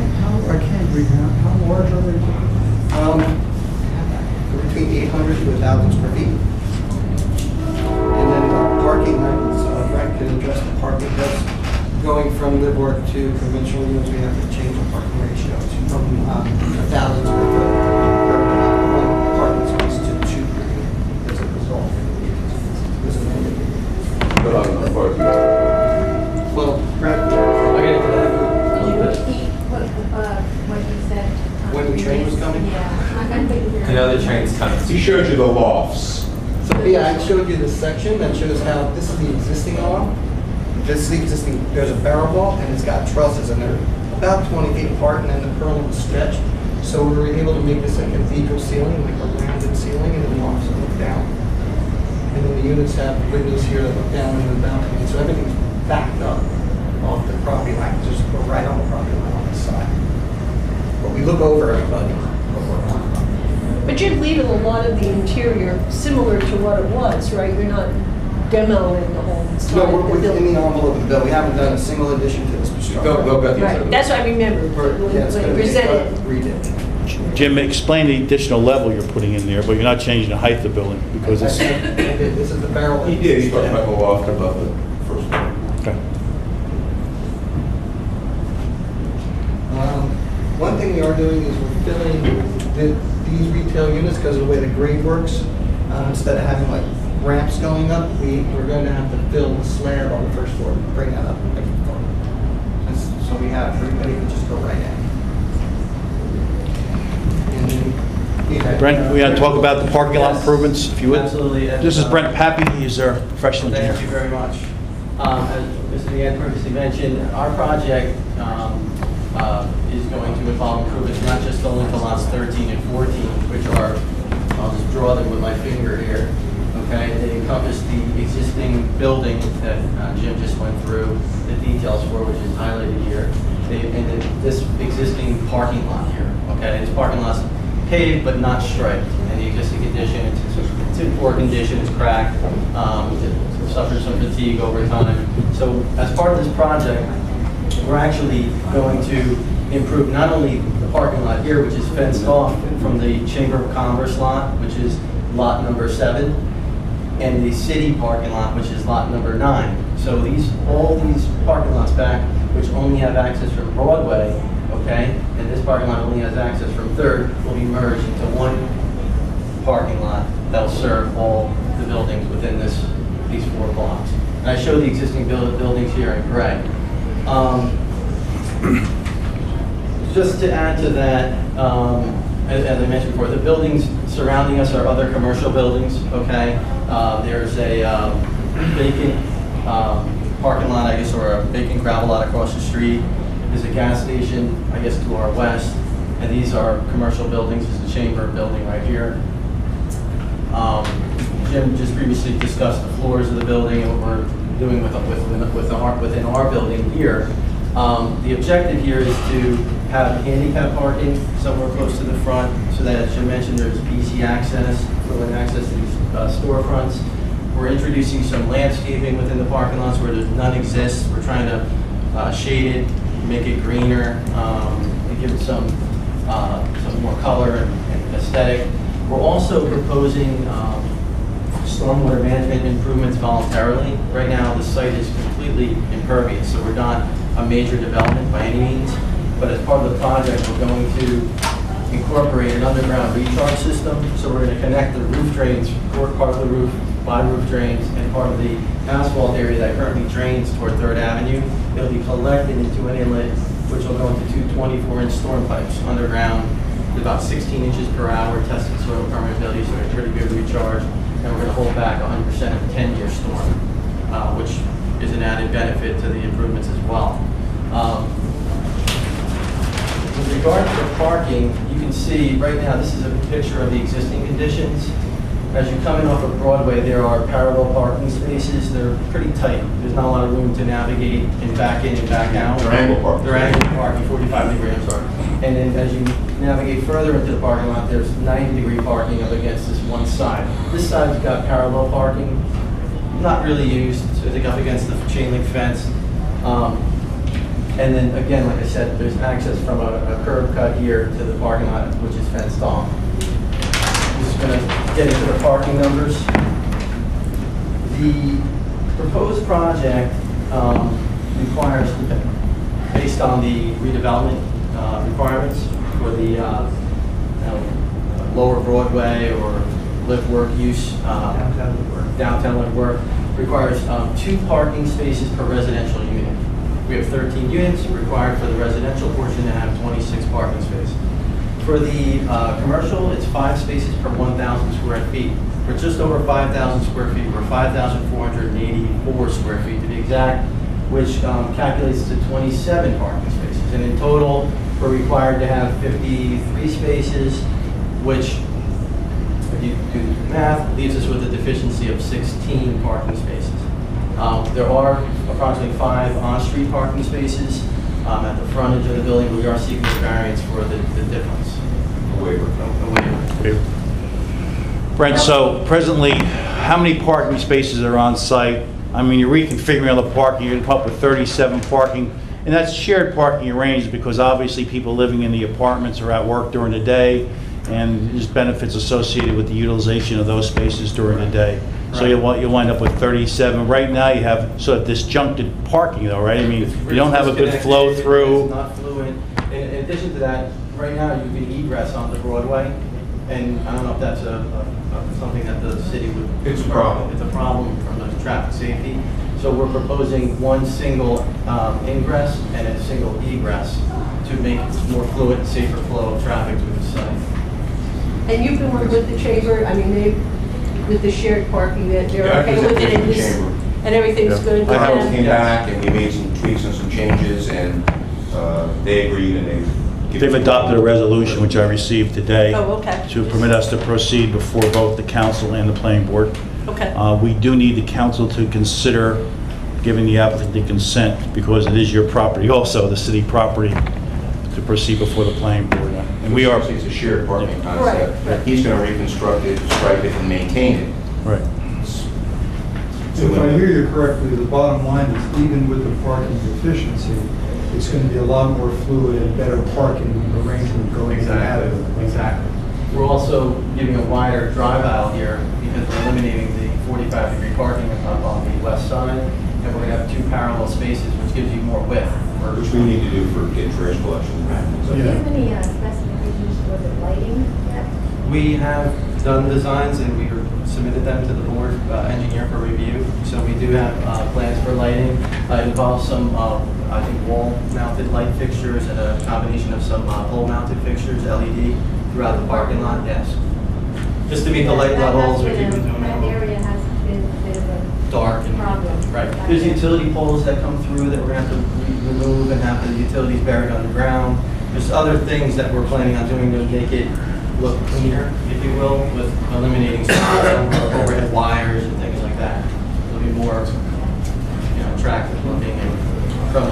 A: I can't read, how large are they?
N: Between 800 to 1,000 square feet. And then the parking lots, Frank can address the parking. That's going from live work to conventional units. We have to change the parking ratio to from 1,000 square foot per parking space to 2 per unit as a result. This is
K: But on the parking lot.
N: well, Brad, I get into that.
C: What you said.
N: When the train was coming?
C: Yeah. I
L: know the train's coming.
D: He showed you the lofts.
N: So, yeah, I showed you this section that shows how this is the existing aisle. This is the existing, there's a barrel vault, and it's got trusses, and they're about 20 feet apart, and then the purlin is stretched. So we were able to make this a cathedral ceiling, like a rounded ceiling, and then lofts that look down. And then the units have windows here that look down into the balcony, so everything's backed up off the property line, just go right on the property line on this side. But we look over everybody.
I: But you're leaving a lot of the interior similar to what it was, right? You're not demoing the whole inside.
N: No,
I: of
N: we're
I: the
N: within
I: building.
N: the envelope of the bill. We haven't done a single addition to this structure.
D: They'll get the
I: Right, that's what I remember when
N: Yeah, it's
I: you
N: gonna be
I: presented.
N: redid.
M: Jim, explain the additional level you're putting in there, but you're not changing the height of the building because it's...
N: This is the barrel.
D: He did, he talked about the loft above the first floor.
M: Okay.
N: One thing we are doing is we're filling these retail units because of the way the grade works. Instead of having like ramps going up, we're going to have to fill the slab on the first floor to bring that up every floor. So we have, everybody can just go right in. And then,
M: Brent, we got to talk about the parking lot
O: Yes,
M: improvements, if you would.
O: absolutely, and,
M: This is Brent Pappy, he's our professional
O: Thank you
M: engineer.
O: very much. As Mr. Deanne previously mentioned, our project is going to involve improvements not just only to lots 13 and 14, which are, I'll just draw them with my finger here, okay? They encompass the existing building that Jim just went through the details for, which is highlighted here, and then this existing parking lot here, okay? This parking lot's paved but not striped, and the existing condition, it's in poor condition, it's cracked, it suffered some fatigue over time. So as part of this project, we're actually going to improve not only the parking lot here, which is fenced off from the Chamber of Commerce lot, which is lot number 7, and the city parking lot, which is lot number 9. So all these parking lots back, which only have access from Broadway, okay, and this parking lot only has access from 3rd, will be merged into one parking lot that'll serve all the buildings within these 4 blocks. And I show the existing buildings here in gray. Just to add to that, as I mentioned before, the buildings surrounding us are other commercial buildings, okay? There's a vacant parking lot, I guess, or a vacant gravel lot across the street. There's a gas station, I guess, to our west, and these are commercial buildings. There's a chamber building right here. Jim just previously discussed the floors of the building and what we're doing within our building here. The objective here is to have handicap parking somewhere close to the front, so that, as Jim mentioned, there's easy access, fluid access to these storefronts. We're introducing some landscaping within the parking lots where none exists. We're trying to shade it, make it greener, and give it some more color and aesthetic. We're also proposing stormwater management improvements voluntarily. Right now, the site is completely impervious, so we're not a major development by any means. But as part of the project, we're going to incorporate an underground recharge system. So we're going to connect the roof drains, part of the roof by roof drains, and part of the asphalt area that currently drains toward 3rd Avenue. It'll be collected into an inlet, which will go into 2 24-inch storm pipes underground, about 16 inches per hour, tested soil permeability, so a pretty good recharge. And we're going to hold back 100% of a 10-year storm, which is an added benefit to the improvements as well. With regard to the parking, you can see right now, this is a picture of the existing conditions. As you're coming off of Broadway, there are parallel parking spaces. They're pretty tight. There's not a lot of room to navigate and back in and back out.
D: They're angle parking.
O: They're angle parking, 45-degree, I'm sorry. And then as you navigate further into the parking lot, there's 90-degree parking up against this one side. This side's got parallel parking, not really used, so I think up against the chain link fence. And then again, like I said, there's access from a curb cut here to the parking lot, which is fenced off. I'm just going to get into the parking numbers. The proposed project requires, based on the redevelopment requirements for the lower Broadway or live work use, downtown live work, requires 2 parking spaces per residential unit. We have 13 units required for the residential portion to have 26 parking spaces. For the commercial, it's 5 spaces per 1,000 square feet. For just over 5,000 square feet, we're 5,484 square feet to be exact, which calculates to 27 parking spaces. And in total, we're required to have 53 spaces, which, if you do the math, leaves us with a deficiency of 16 parking spaces. There are approximately 5 on-street parking spaces at the frontage of the building. We are seeking a variance for the difference.
D: A waiver.
M: Brent, so presently, how many parking spaces are on site? I mean, you're reconfiguring all the parking, you're going to come up with 37 parking, and that's shared parking arranged because obviously people living in the apartments are at work during the day, and there's benefits associated with the utilization of those spaces during the day. So you'll wind up with 37. Right now you have sort of disjuncted parking though, right? I mean, you don't have a good flow through.
O: It's not fluent. In addition to that, right now you can egress onto Broadway, and I don't know if that's something that the city would...
D: It's a problem.
O: It's a problem from the traffic safety. So we're proposing one single ingress and a single egress to make more fluid, safer flow of traffic through the site.
I: And you've been working with the chamber, I mean, with the shared parking, that they're
D: Yeah,
I: okay with it and this,
D: chamber.
I: and everything's good with
D: Howard
I: them?
D: came back and we made some tweaks and some changes, and they agreed, and
M: They've adopted a resolution, which I received today,
I: Oh, okay.
M: to permit us to proceed before both the council and the planning board.
I: Okay.
M: We do need the council to consider giving the applicant the consent, because it is your property also, the city property, to proceed before the planning board. And we are...
D: It's a shared parking concept.
I: Right, right.
D: He's going to reconstruct it, stripe it, and maintain it.
M: Right.
A: If I hear you correctly, the bottom line is even with the parking deficiency, it's going to be a lot more fluid and better parking arrangement going in and out of it.
O: Exactly. We're also giving a wider drive aisle here because we're eliminating the 45-degree parking up on the west side, and we're going to have 2 parallel spaces, which gives you more width.
D: Which we need to do for getting trash collection.
C: Do you have any specifications for the lighting yet?
O: We have done designs and we submitted them to the board engineer for review. So we do have plans for lighting. It involves some, I think, wall-mounted light fixtures and a combination of some pole-mounted fixtures, LED, throughout the parking lot, yes. Just to meet the light levels. We're keeping them
C: That area has been a bit of a
O: dark and
C: problem.
O: right. There's utility poles that come through that we're going to have to remove and have the utilities buried underground. There's other things that we're planning on doing to make it look cleaner, if you will, with eliminating some overhead wires and things like that. It'll be more, attractive looking, and from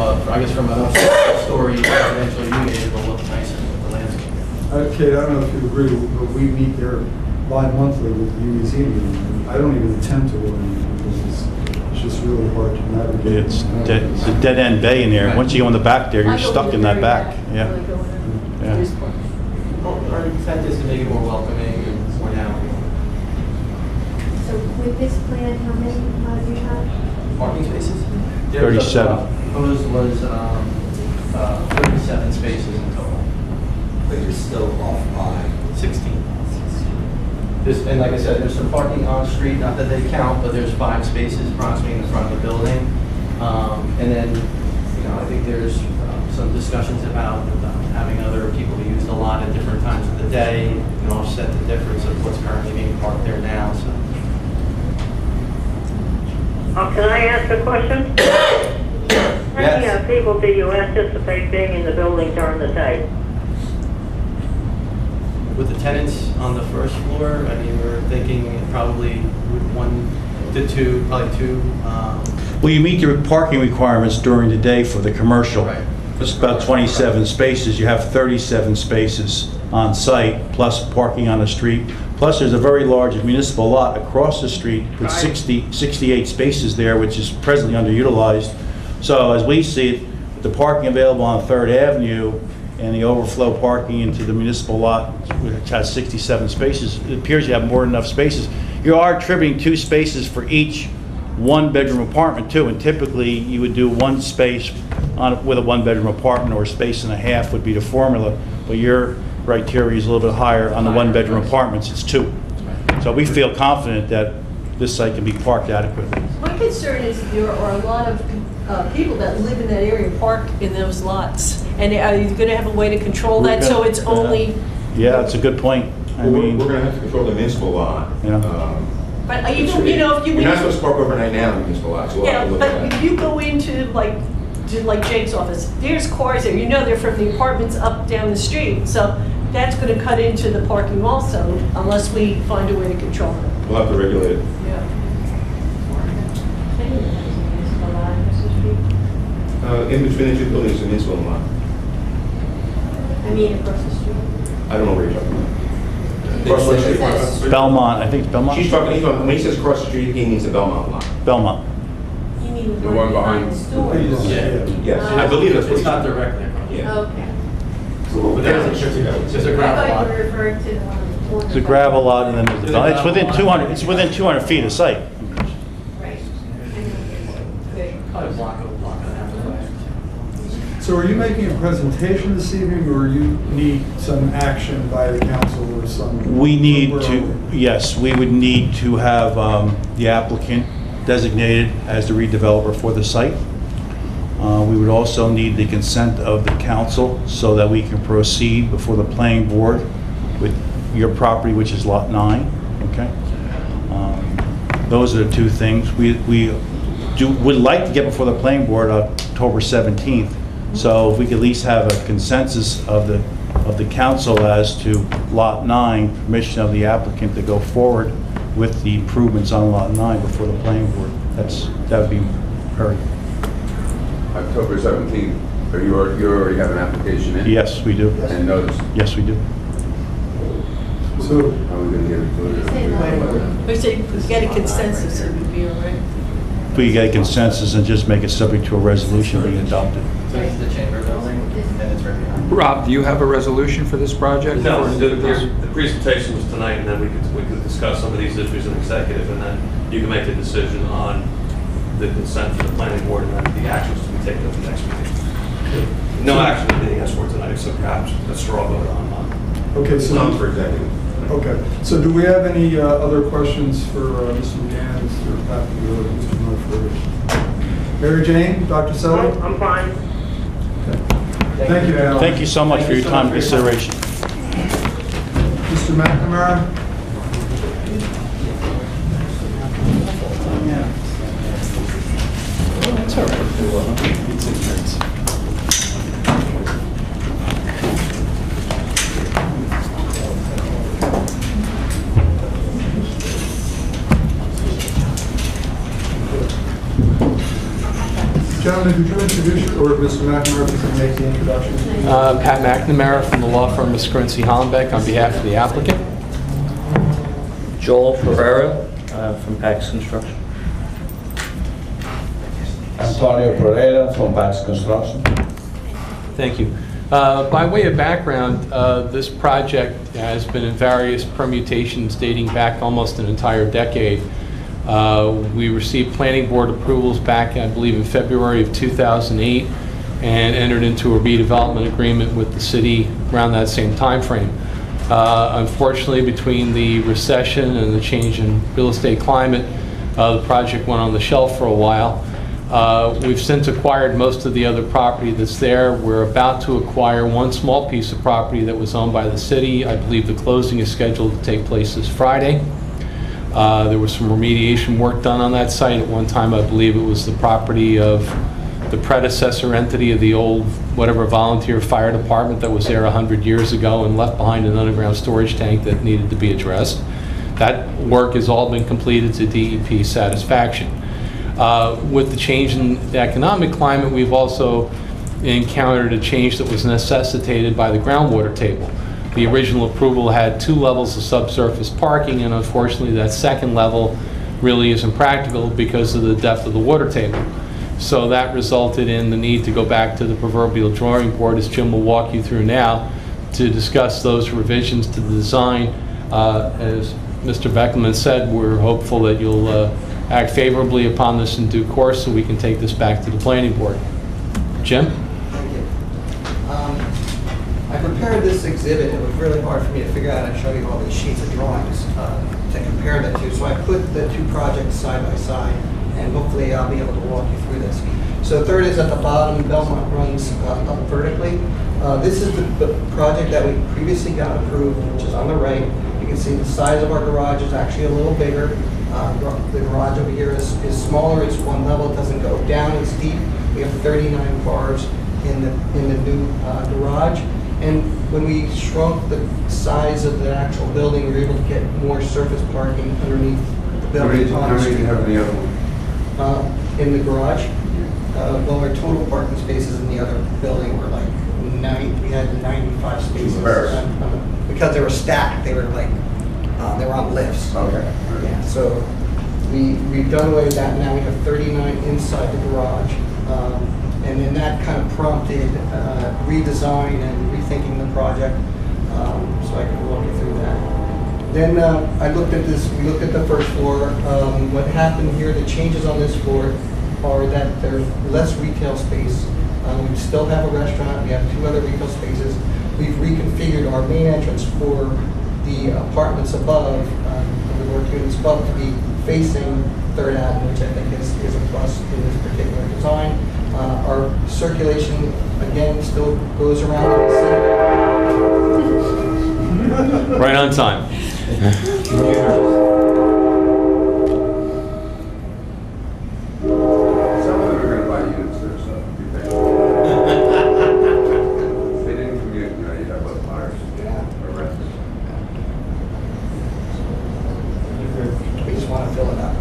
O: from an upstory residential unit, it will look nicer with the landscape.
A: Kate, I don't know if you agree, but we meet there bi-monthly with the UEZ meeting. I don't even attempt to go in because it's just really hard to navigate.
M: It's a dead-end bay in there. Once you go in the back there, you're stuck in that back. Yeah.
O: Well, our intent is to make it more welcoming and more now.
C: So with this plan, how many do you have?
O: Parking spaces?
M: 37.
O: Proposed was 37 spaces in total.
L: But you're still off by
O: 16. And like I said, there's some parking on street, not that they count, but there's 5 spaces approximately in the front of the building. And then, I think there's some discussions about having other people use the lot at different times of the day and offset the difference of what's currently being parked there now. So.
G: Can I ask a question? How many people do you anticipate being in the building during the day?
O: with the tenants on the first floor, I mean, we're thinking probably 1 to 2, probably 2.
M: Well, you meet your parking requirements during the day for the commercial.
O: Right.
M: It's about 27 spaces. You have 37 spaces on site, plus parking on the street. Plus, there's a very large municipal lot across the street with 68 spaces there, which is presently underutilized. So as we see it, with the parking available on 3rd Avenue and the overflow parking into the municipal lot, which has 67 spaces, it appears you have more than enough spaces. You are attributing 2 spaces for each 1-bedroom apartment too, and typically you would do 1 space with a 1-bedroom apartment, or a space and a half would be the formula, but your criteria is a little bit higher on the 1-bedroom apartments, it's 2. So we feel confident that this site can be parked adequately.
I: My concern is there are a lot of people that live in that area park in those lots. And are you going to have a way to control that so it's only...
M: Yeah, that's a good point. I mean,
D: We're going to have to control the municipal lot.
M: Yeah.
I: But you know, if you...
D: You're not supposed to park overnight now in the municipal lot, so we'll have
I: Yeah,
D: to look
I: but
D: at
I: if
D: that.
I: you go into like Jake's office, there's cars there, you know they're from the apartments up down the street, so that's gonna cut into the parking also, unless we find a way to control it.
D: We'll have to regulate it.
I: Yeah.
D: In between the 2 buildings, the municipal lot.
C: I mean, across the street.
D: I don't know where you're talking about. Across what street?
M: Belmont, I think it's Belmont?
D: She's talking, when he says across the street, he means the Belmont lot.
M: Belmont.
C: You mean
K: The one behind
C: the store?
D: Yes, I believe that's what
O: It's
D: he's
O: not
D: talking
O: directly across.
D: Yeah.
C: Okay.
O: But there's a
C: I
O: gravel
C: thought
O: lot.
C: you were referring to the one on the corner.
M: It's a gravel lot, and then there's the, it's within 200 feet of site.
C: Right.
O: Probably a block and a half away.
A: So are you making a presentation this evening, or you need some action by the council or some?
M: We need
A: where are
M: to,
A: we?
M: yes, we would need to have the applicant designated as the redeveloper for the site. We would also need the consent of the council so that we can proceed before the planning board with your property, which is Lot 9, okay? Those are the 2 things. We would like to get before the planning board October 17th, so if we could at least have a consensus of the council as to Lot 9, permission of the applicant to go forward with the improvements on Lot 9 before the planning board. That would be very...
K: October 17th, you already have an application in?
M: Yes, we do.
K: And notice?
M: Yes, we do.
A: So,
K: How are we gonna get it to it?
I: We say, get a consensus, it would be all right.
M: If we get a consensus and just make it subject to a resolution being adopted.
O: So it's the chamber building, and it's right behind.
F: Rob, do you have a resolution for this project?
P: No, the presentation was tonight, and then we could discuss some of these issues in executive, and then you can make a decision on the consent for the planning board and then the actions to be taken at the next meeting. No action is being asked for tonight, except perhaps a straw vote on
A: okay, so.
D: Not for executive.
A: Okay, so do we have any other questions for Mr. McGann, Mr. Pappy, or Mr. Murphy? Mary Jane, Dr. Selly?
G: I'm fine.
A: Thank you, gentlemen.
M: Thank you so much for your time and consideration.
A: Mr. McNamara?
E: That's all right.
A: Gentlemen, could you introduce, or Mr. McNamara, if you can make the introduction?
Q: Pat McNamara from the law firm of Scrincy Hollenbeck on behalf of the applicant.
R: Joel Pereira from Pax Construction.
S: Antonio Pereira from Pax Construction.
Q: Thank you. By way of background, this project has been in various permutations dating back almost an entire decade. We received planning board approvals back, I believe, in February of 2008 and entered into a redevelopment agreement with the city around that same time frame. Unfortunately, between the recession and the change in real estate climate, the project went on the shelf for a while. We've since acquired most of the other property that's there. We're about to acquire one small piece of property that was owned by the city. I believe the closing is scheduled to take place this Friday. There was some remediation work done on that site. At one time, I believe it was the property of the predecessor entity of the old, whatever, volunteer fire department that was there 100 years ago and left behind an underground storage tank that needed to be addressed. That work has all been completed to DEP satisfaction. With the change in the economic climate, we've also encountered a change that was necessitated by the groundwater table. The original approval had 2 levels of subsurface parking, and unfortunately that second level really isn't practical because of the depth of the water table. So that resulted in the need to go back to the proverbial drawing board, as Jim will walk you through now, to discuss those revisions to the design. As Mr. Beckelman said, we're hopeful that you'll act favorably upon this in due course so we can take this back to the planning board. Jim?
N: Thank you. I prepared this exhibit. It was really hard for me to figure out and show you all these sheets of drawings to compare the two. So I put the 2 projects side by side, and hopefully I'll be able to walk you through this. So third is at the bottom. Belmont runs up vertically. This is the project that we previously got approved, which is on the right. You can see the size of our garage is actually a little bigger. The garage over here is smaller. It's 1 level. It doesn't go down as deep. We have 39 cars in the new garage. And when we shrunk the size of the actual building, we were able to get more surface parking underneath the building.
K: How many do you have in the other one?
N: In the garage, well, our total parking spaces in the other building were like 90. We had 95 spaces because they were stacked. They were like they were on lifts.
K: Okay.
N: Yeah. So we've done away with that. Now we have 39 inside the garage, and then that kind of prompted redesign and rethinking the project. So I can walk you through that. Then I looked at this. We looked at the first floor. What happened here? The changes on this floor are that there's less retail space. We still have a restaurant. We have 2 other retail spaces. We've reconfigured our main entrance for the apartments above, the work units above, to be facing 3rd Avenue, which I think is a plus in this particular design. Our circulation, again, still goes around the center.
Q: Right on time.
K: Some of them are gonna buy units there, so be patient. If they didn't commute, you know, you'd have less buyers or renters.
N: We just want to fill it up.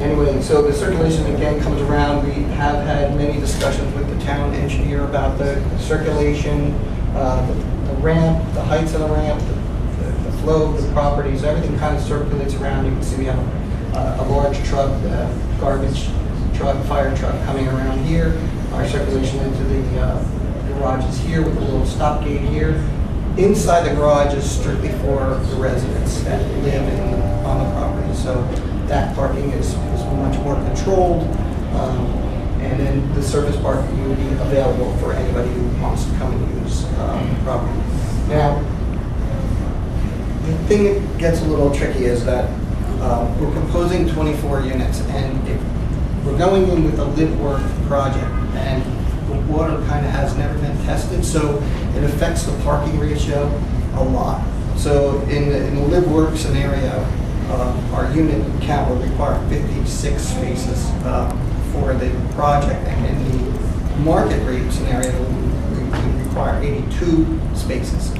N: Anyway, so the circulation again comes around. We have had many discussions with the town engineer about the circulation, the ramp, the heights of the ramp, the flow of the properties, everything kind of circulates around. You can see we have a large truck, garbage truck, fire truck coming around here. Our circulation into the garage is here with a little stop gate here. Inside the garage is strictly for the residents that live on the property. So that parking is much more controlled. And then the surface parking will be available for anybody who wants to come and use the property. Now, the thing that gets a little tricky is that we're proposing 24 units, and if we're going in with a live-work project, and the water kind of has never been tested, so it affects the parking ratio a lot. So in the live-work scenario, our unit count will require 56 spaces for the project, and in the market rate scenario, we require 82 spaces.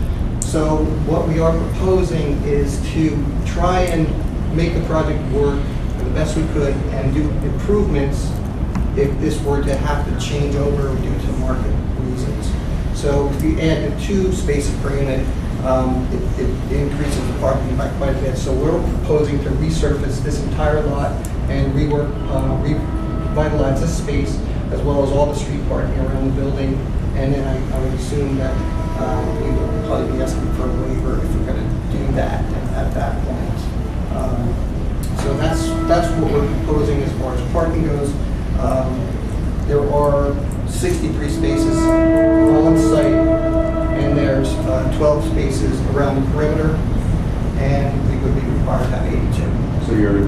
N: So what we are proposing is to try and make the project work the best we could and do improvements if this were to have to change over due to market reasons. So if you add the 2 spaces per unit, it increases the parking by quite a bit. So we're proposing to resurface this entire lot and revitalize this space, as well as all the street parking around the building. And then I would assume that we would probably be asking for a waiver if we're going to do that at that point. So that's what we're proposing as far as parking goes. There are 63 spaces on site, and there's 12 spaces around the perimeter, and we would be required to have 82.
K: So you're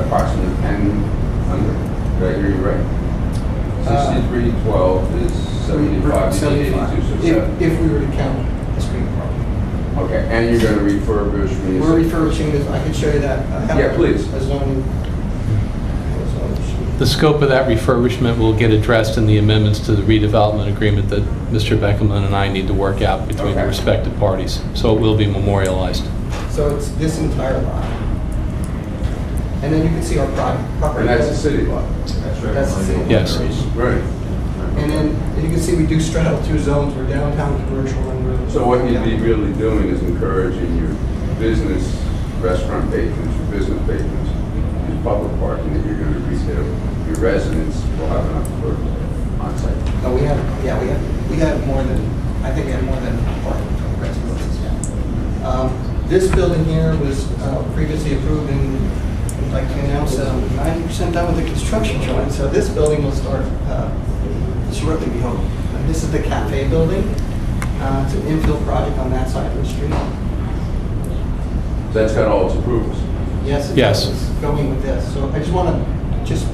K: approximately 10 under, did I hear you right? 63, 12 is 75, 82, so 7.
N: If we were to count the street parking.
K: Okay, and you're going to refurbish me?
N: We're refurbishing this. I can show you that.
K: Yeah, please.
N: A zoning.
Q: The scope of that refurbishment will get addressed in the amendments to the redevelopment agreement that Mr. Beckerman and I need to work out between the respective parties. So it will be memorialized.
N: So it's this entire lot. And then you can see our property.
K: And that's the city lot.
N: That's the city lot.
Q: Yes.
K: Right.
N: And then you can see we do straddle two zones. We're downtown commercial and we're...
K: So what you'd be really doing is encouraging your business, restaurant patrons, your business patrons, your public parking that you're going to retail. Your residents will have enough for on-site.
N: No, we have more than, I think we have more than parking for the residents. Yeah. This building here was previously approved and like you announced, 90% done with the construction drawing. So this building will start shortly, we hope. This is the cafe building. It's an infill project on that side of the street.
K: That's got all its approvals.
N: Yes,
Q: Yes.
N: it's going with this. So I just want to just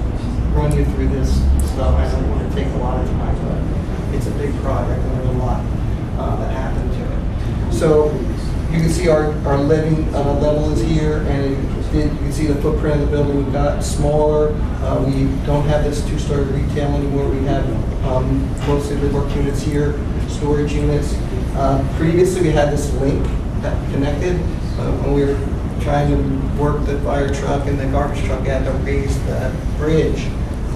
N: run you through this stuff. I don't want to take a lot of time, but it's a big project and there's a lot that happened to it. So you can see our living level is here, and you can see the footprint of the building. We've got smaller. We don't have this two-story retail anymore. We have mostly the work units here, storage units. Previously, we had this link that connected. When we were trying to work the fire truck and the garbage truck, I had to raise the bridge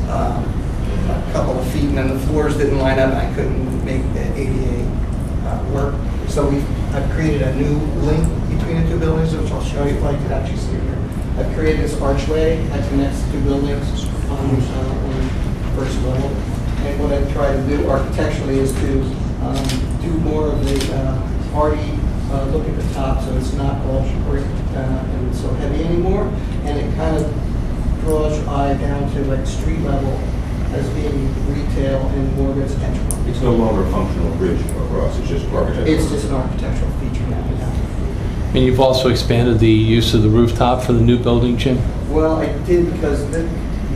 N: a couple of feet, and then the floors didn't line up, and I couldn't make the ADA work. So I've created a new link between the two buildings, which I'll show you if I can actually see it here. I've created this archway that connects the two buildings on the first level. And what I try to do architecturally is to do more of the arty look at the top, so it's not all brick and so heavy anymore. And it kind of draws your eye down to like street level as being retail and more residential.
D: It's no longer a functional bridge across, it's just architectural.
N: It's just an architectural feature now.
Q: And you've also expanded the use of the rooftop for the new building, Jim?
N: Well, I did because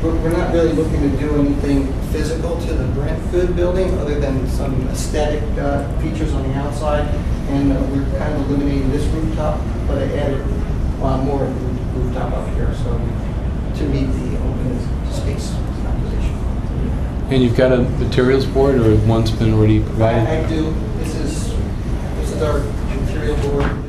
N: we're not really looking to do anything physical to the Brentford building other than some aesthetic features on the outside. And we're kind of eliminating this rooftop, but I added more of the rooftop up here so to meet the open space calculation.
Q: And you've got a materials board, or one's been already provided?
N: I do. This is our material board.